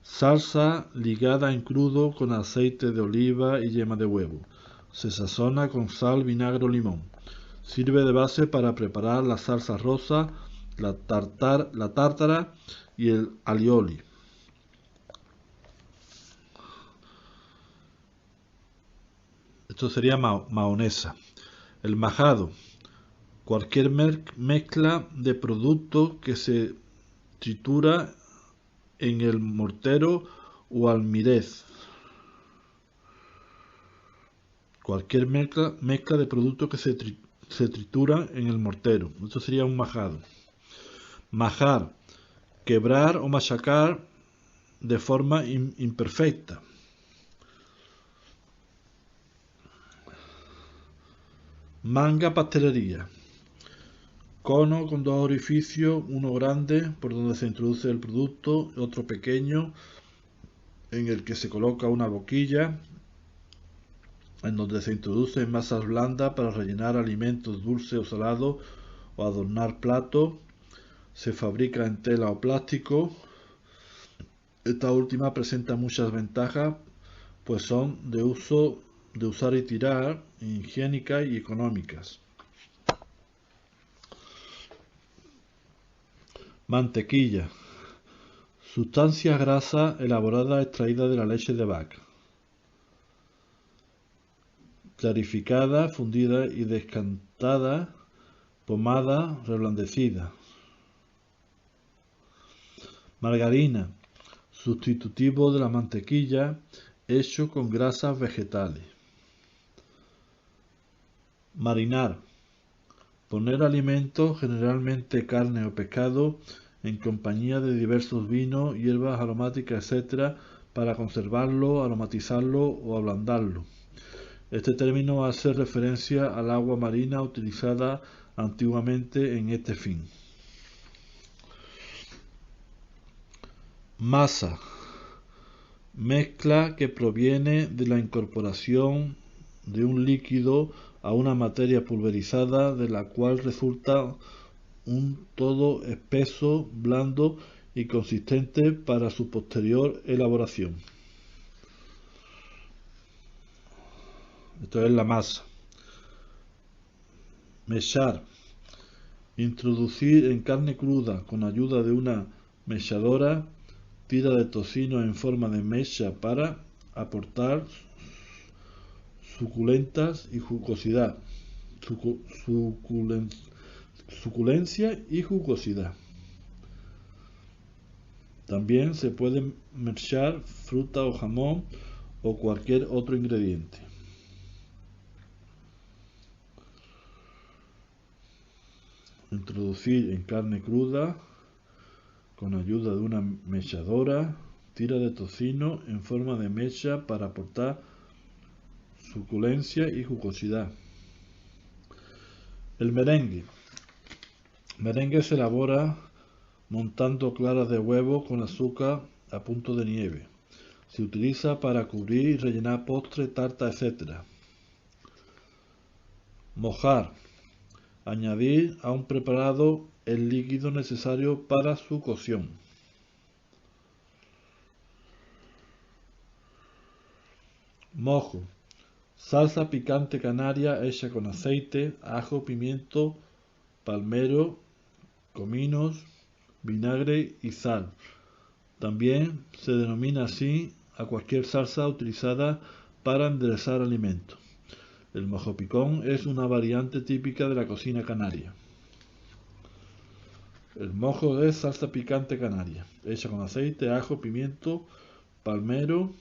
Salsa ligada en crudo con aceite de oliva y yema de huevo. Se sazona con sal, vinagre o limón. Sirve de base para preparar la salsa rosa, la tártara y el alioli. Esto sería mahonesa. El majado. Cualquier mezcla de productos que se tritura en el mortero o almirez. Cualquier mezcla de productos que se tritura en el mortero. Esto sería un majado. Majar. Quebrar o machacar de forma imperfecta. Manga pastelería. Cono con 2 orificios, uno grande por donde se introduce el producto, otro pequeño en el que se coloca una boquilla en donde se introducen masas blandas para rellenar alimentos dulces o salados o adornar platos. Se fabrica en tela o plástico. Esta última presenta muchas ventajas, pues son de usar y tirar, higiénicas y económicas. Mantequilla. Sustancias grasas elaboradas extraídas de la leche de vaca. Clarificada, fundida y descantada, pomada, reblandecida. Margarina. Sustitutivo de la mantequilla hecho con grasas vegetales. Marinar. Poner alimentos, generalmente carne o pescado, en compañía de diversos vinos, hierbas aromáticas, etc., para conservarlo, aromatizarlo o ablandarlo. Este término hace referencia al agua marina utilizada antiguamente en este fin. Masa. Mezcla que proviene de la incorporación de un líquido a una materia pulverizada, de la cual resulta un todo espeso, blando y consistente para su posterior elaboración. Esto es la masa. Mechar. Introducir en carne cruda con ayuda de una mechadora tira de tocino en forma de mecha para aportar suculentas y jugosidad. Suculencia y jugosidad. También se puede mechar fruta o jamón o cualquier otro ingrediente. Introducir en carne cruda con ayuda de una mechadora tira de tocino en forma de mecha para aportar suculencia y jugosidad. El merengue. Merengue se elabora montando claras de huevo con azúcar a punto de nieve. Se utiliza para cubrir y rellenar postre, tarta, etc. Mojar. Añadir a un preparado el líquido necesario para su cocción. Mojo. Salsa picante canaria hecha con aceite, ajo, pimiento, palmero, cominos, vinagre y sal. También se denomina así a cualquier salsa utilizada para enderezar alimentos. El mojo picón es una variante típica de la cocina canaria. El mojo es salsa picante canaria, hecha con aceite, ajo, pimiento palmero,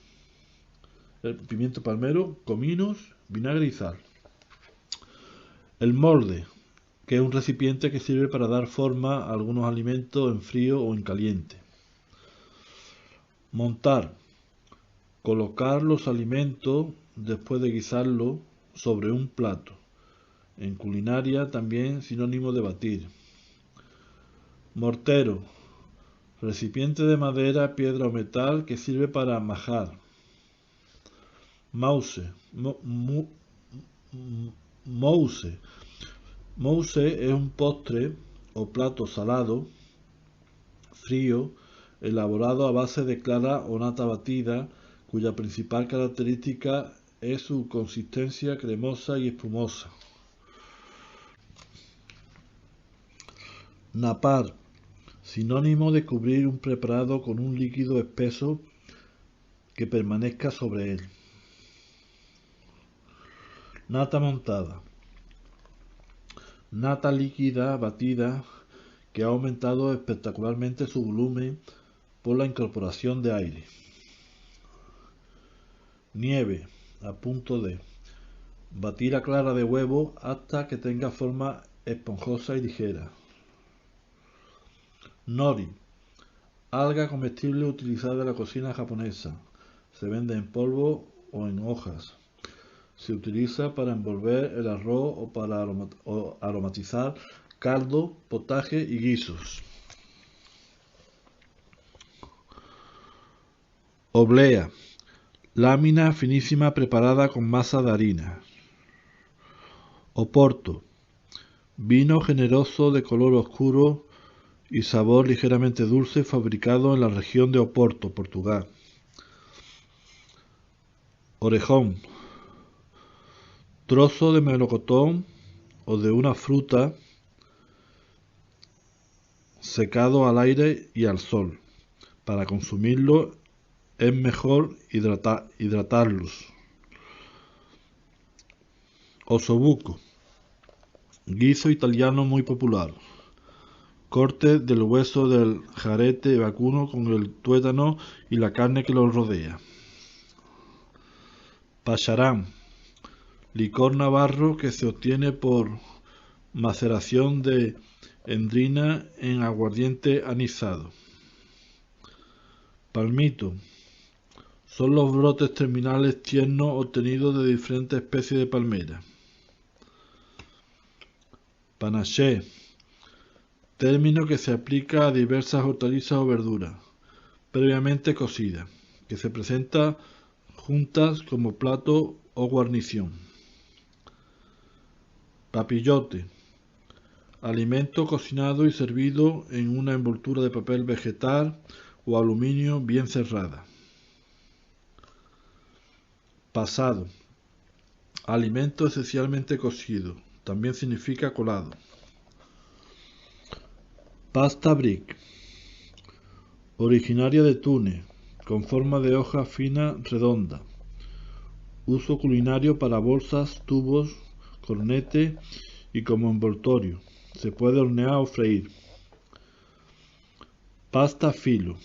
cominos, vinagre y sal. El molde, que es un recipiente que sirve para dar forma a algunos alimentos en frío o en caliente. Montar. Colocar los alimentos después de guisarlos sobre un plato. En culinaria también sinónimo de batir. Mortero. Recipiente de madera, piedra o metal que sirve para majar. Mousse. Mousse es un postre o plato salado, frío, elaborado a base de clara o nata batida, cuya principal característica es su consistencia cremosa y espumosa. Napar, sinónimo de cubrir un preparado con un líquido espeso que permanezca sobre él. Nata montada. Nata líquida batida que ha aumentado espectacularmente su volumen por la incorporación de aire. Nieve, a punto de batir la clara de huevo hasta que tenga forma esponjosa y ligera. Nori, alga comestible utilizada en la cocina japonesa. Se vende en polvo o en hojas. Se utiliza para envolver el arroz o para aromatizar caldo, potaje y guisos. Oblea, lámina finísima preparada con masa de harina. Oporto, vino generoso de color oscuro y sabor ligeramente dulce fabricado en la región de Oporto, Portugal. Orejón, trozo de melocotón o de una fruta secado al aire y al sol. Para consumirlo es mejor hidratarlos. Osobuco, guiso italiano muy popular. Corte del hueso del jarete vacuno con el tuétano y la carne que lo rodea. Pacharán, licor navarro que se obtiene por maceración de endrina en aguardiente anisado. Palmito, son los brotes terminales tiernos obtenidos de diferentes especies de palmera. Panaché, término que se aplica a diversas hortalizas o verduras, previamente cocidas, que se presenta juntas como plato o guarnición. Papillote, alimento cocinado y servido en una envoltura de papel vegetal o aluminio bien cerrada. Pasado, alimento esencialmente cocido, también significa colado. Pasta brick, originaria de Túnez, con forma de hoja fina redonda. Uso culinario para bolsas, tubos, cornete y como envoltorio. Se puede hornear o freír. Pasta filo,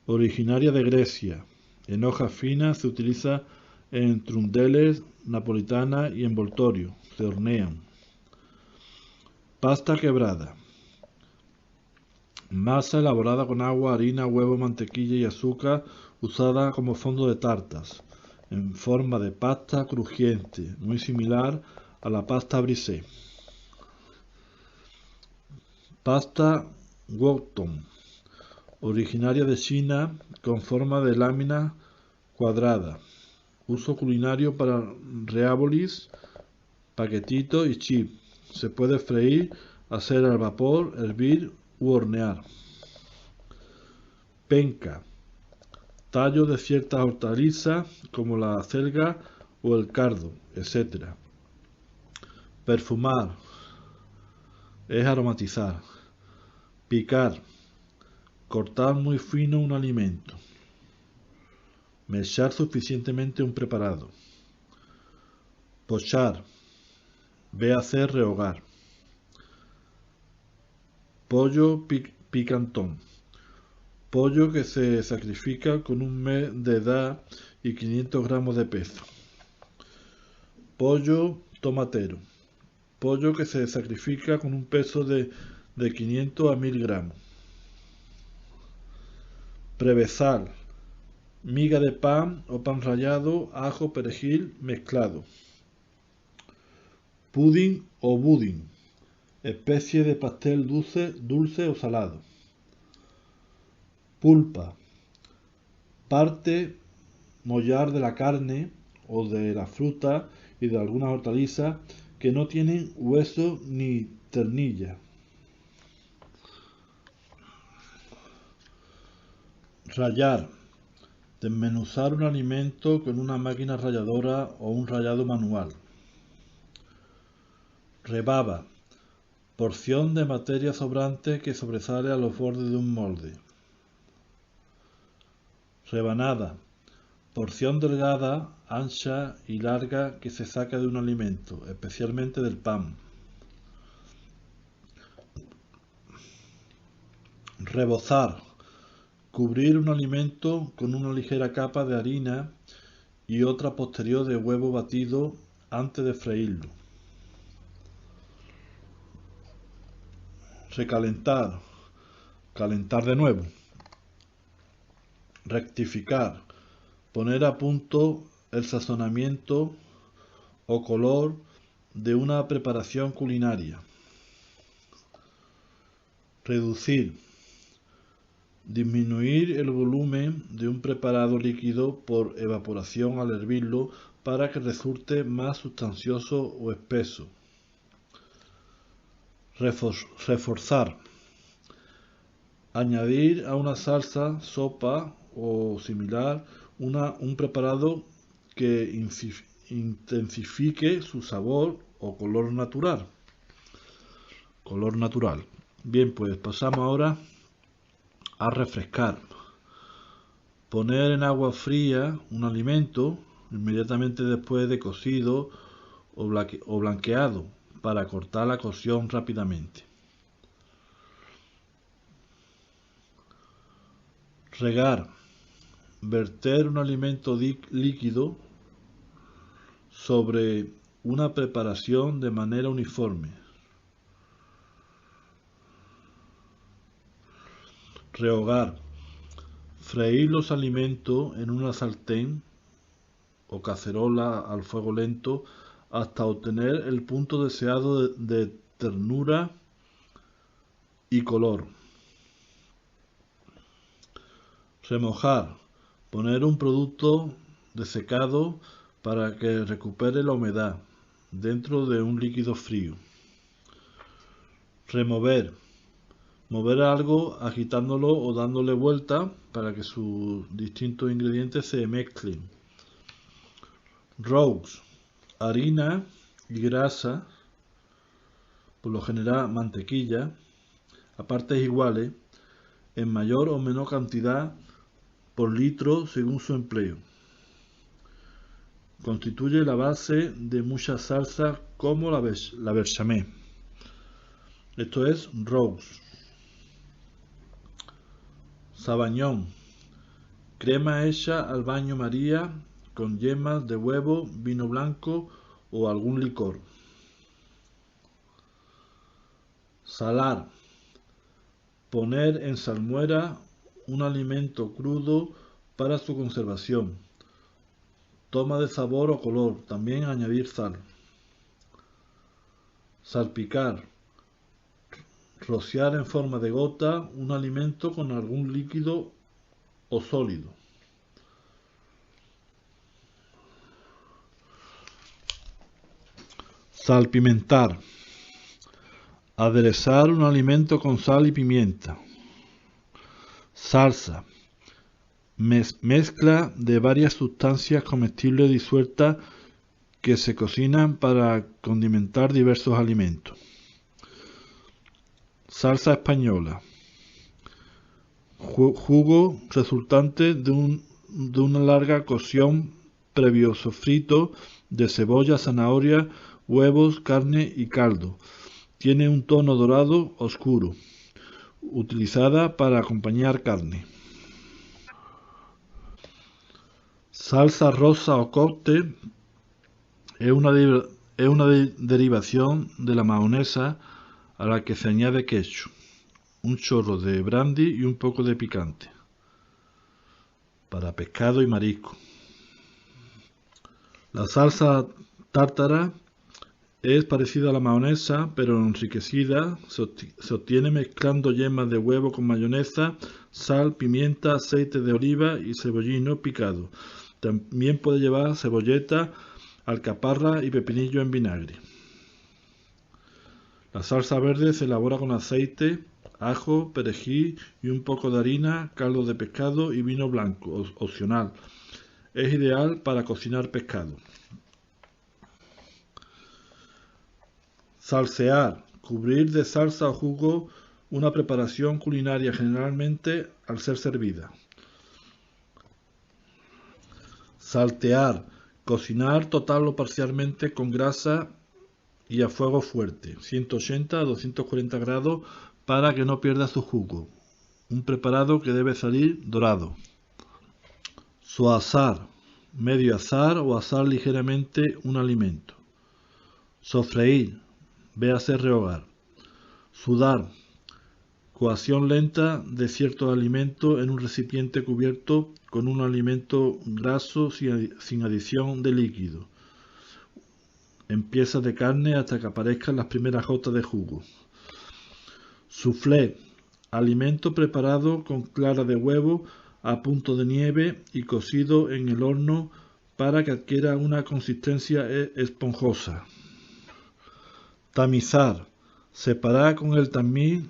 originaria de Grecia. En hoja fina se utiliza en trundeles, napolitana y envoltorio. Se hornean. Pasta quebrada, masa elaborada con agua, harina, huevo, mantequilla y azúcar usada como fondo de tartas, en forma de pasta crujiente, muy similar a la pasta brisée. Pasta wonton, originaria de China, con forma de lámina cuadrada. Uso culinario para raviolis, paquetitos y chips. Se puede freír, hacer al vapor, hervir u hornear. Penca, tallo de ciertas hortalizas como la acelga o el cardo, etc. Perfumar es aromatizar. Picar, cortar muy fino un alimento. Mechar suficientemente un preparado. Pochar, ve a hacer rehogar. Pollo picantón, pollo que se sacrifica con un mes de edad y 500 gramos de peso. Pollo tomatero, pollo que se sacrifica con un peso de 500 a 1000 gramos. Prevesal, miga de pan o pan rallado, ajo, perejil mezclado. Pudding o budín, especie de pastel dulce o salado. Pulpa, parte mollar de la carne o de la fruta y de algunas hortalizas que no tienen hueso ni ternilla. Rallar, desmenuzar un alimento con una máquina ralladora o un rallado manual. Rebaba, porción de materia sobrante que sobresale a los bordes de un molde. Rebanada, porción delgada, ancha y larga que se saca de un alimento, especialmente del pan. Rebozar, cubrir un alimento con una ligera capa de harina y otra posterior de huevo batido antes de freírlo. Recalentar, calentar de nuevo. Rectificar, poner a punto el sazonamiento o color de una preparación culinaria. Reducir, disminuir el volumen de un preparado líquido por evaporación al hervirlo para que resulte más sustancioso o espeso. Reforzar, añadir a una salsa, sopa o similar un preparado que intensifique su sabor o color natural. Bien, pues pasamos ahora a refrescar. Poner en agua fría un alimento inmediatamente después de cocido o blanqueado para cortar la cocción rápidamente. Regar, verter un alimento líquido sobre una preparación de manera uniforme. Rehogar, freír los alimentos en una sartén o cacerola al fuego lento hasta obtener el punto deseado de ternura y color. Remojar, poner un producto desecado para que recupere la humedad dentro de un líquido frío. Remover, mover algo agitándolo o dándole vuelta para que sus distintos ingredientes se mezclen. Roux, harina y grasa, por lo general mantequilla, a partes iguales, en mayor o menor cantidad por litro según su empleo. Constituye la base de muchas salsas como la bechamel. Esto es roux. Sabañón. Crema hecha al baño María con yemas de huevo, vino blanco o algún licor. Salar. Poner en salmuera un alimento crudo para su conservación. Toma de sabor o color. También añadir sal. Salpicar. Rociar en forma de gota un alimento con algún líquido o sólido. Salpimentar. Aderezar un alimento con sal y pimienta. Salsa. Mezcla de varias sustancias comestibles disueltas que se cocinan para condimentar diversos alimentos. Salsa española. Jugo resultante de una larga cocción previo sofrito de cebolla, zanahoria, huevos, carne y caldo. Tiene un tono dorado oscuro, utilizada para acompañar carne. Salsa rosa o cóctel es una derivación de la mayonesa a la que se añade ketchup, un chorro de brandy y un poco de picante. Para pescado y marisco. La salsa tártara es parecida a la mayonesa, pero enriquecida. Se obtiene mezclando yemas de huevo con mayonesa, sal, pimienta, aceite de oliva y cebollino picado. También puede llevar cebolleta, alcaparra y pepinillo en vinagre. La salsa verde se elabora con aceite, ajo, perejil y un poco de harina, caldo de pescado y vino blanco, opcional. Es ideal para cocinar pescado. Salsear. Cubrir de salsa o jugo una preparación culinaria generalmente al ser servida. Saltear. Cocinar total o parcialmente con grasa y a fuego fuerte, 180 a 240 grados para que no pierda su jugo. Un preparado que debe salir dorado. Soasar. Medio asar o asar ligeramente un alimento. Sofreír. Véase rehogar. Sudar. Coacción lenta de ciertos alimentos en un recipiente cubierto con un alimento graso sin adición de líquido, en piezas de carne hasta que aparezcan las primeras gotas de jugo. Soufflé. Alimento preparado con clara de huevo a punto de nieve y cocido en el horno para que adquiera una consistencia esponjosa. Tamizar. Separar con el tamiz,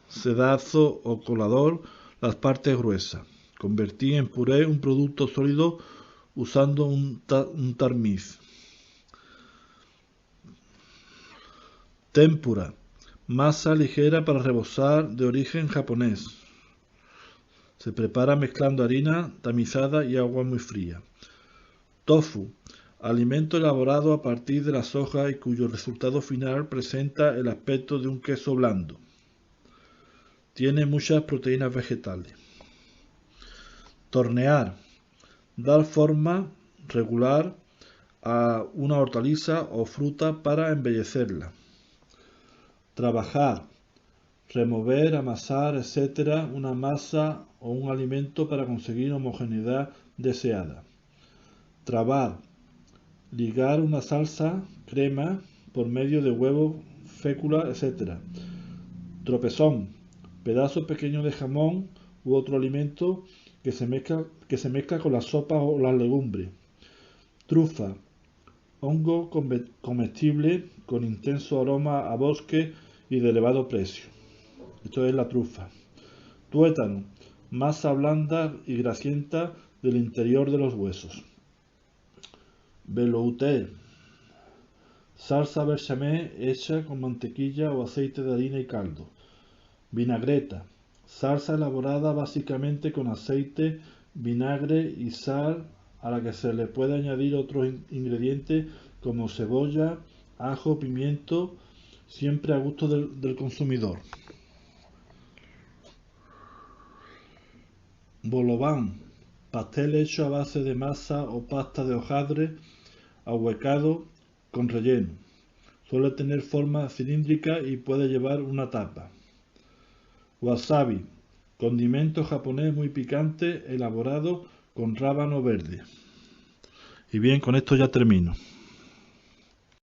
sedazo o colador las partes gruesas. Convertir en puré un producto sólido usando un tamiz. Tempura. Masa ligera para rebozar de origen japonés. Se prepara mezclando harina tamizada y agua muy fría. Tofu. Alimento elaborado a partir de la soja y cuyo resultado final presenta el aspecto de un queso blando. Tiene muchas proteínas vegetales. Tornear. Dar forma regular a una hortaliza o fruta para embellecerla. Trabajar. Remover, amasar, etc. una masa o un alimento para conseguir homogeneidad deseada. Trabar. Ligar una salsa, crema, por medio de huevo, fécula, etc. Tropezón. Pedazos pequeños de jamón u otro alimento que se mezcla con las sopas o las legumbres. Trufa. Hongo comestible con intenso aroma a bosque y de elevado precio. Esto es la trufa. Tuétano. Masa blanda y grasienta del interior de los huesos. Velouté. Salsa bechamel hecha con mantequilla o aceite de harina y caldo. Vinagreta. Salsa elaborada básicamente con aceite, vinagre y sal a la que se le puede añadir otros ingredientes como cebolla, ajo, pimiento, siempre a gusto del consumidor. Bolobán. Pastel hecho a base de masa o pasta de hojaldre ahuecado con relleno. Suele tener forma cilíndrica y puede llevar una tapa. Wasabi, condimento japonés muy picante elaborado con rábano verde. Y bien, con esto ya termino.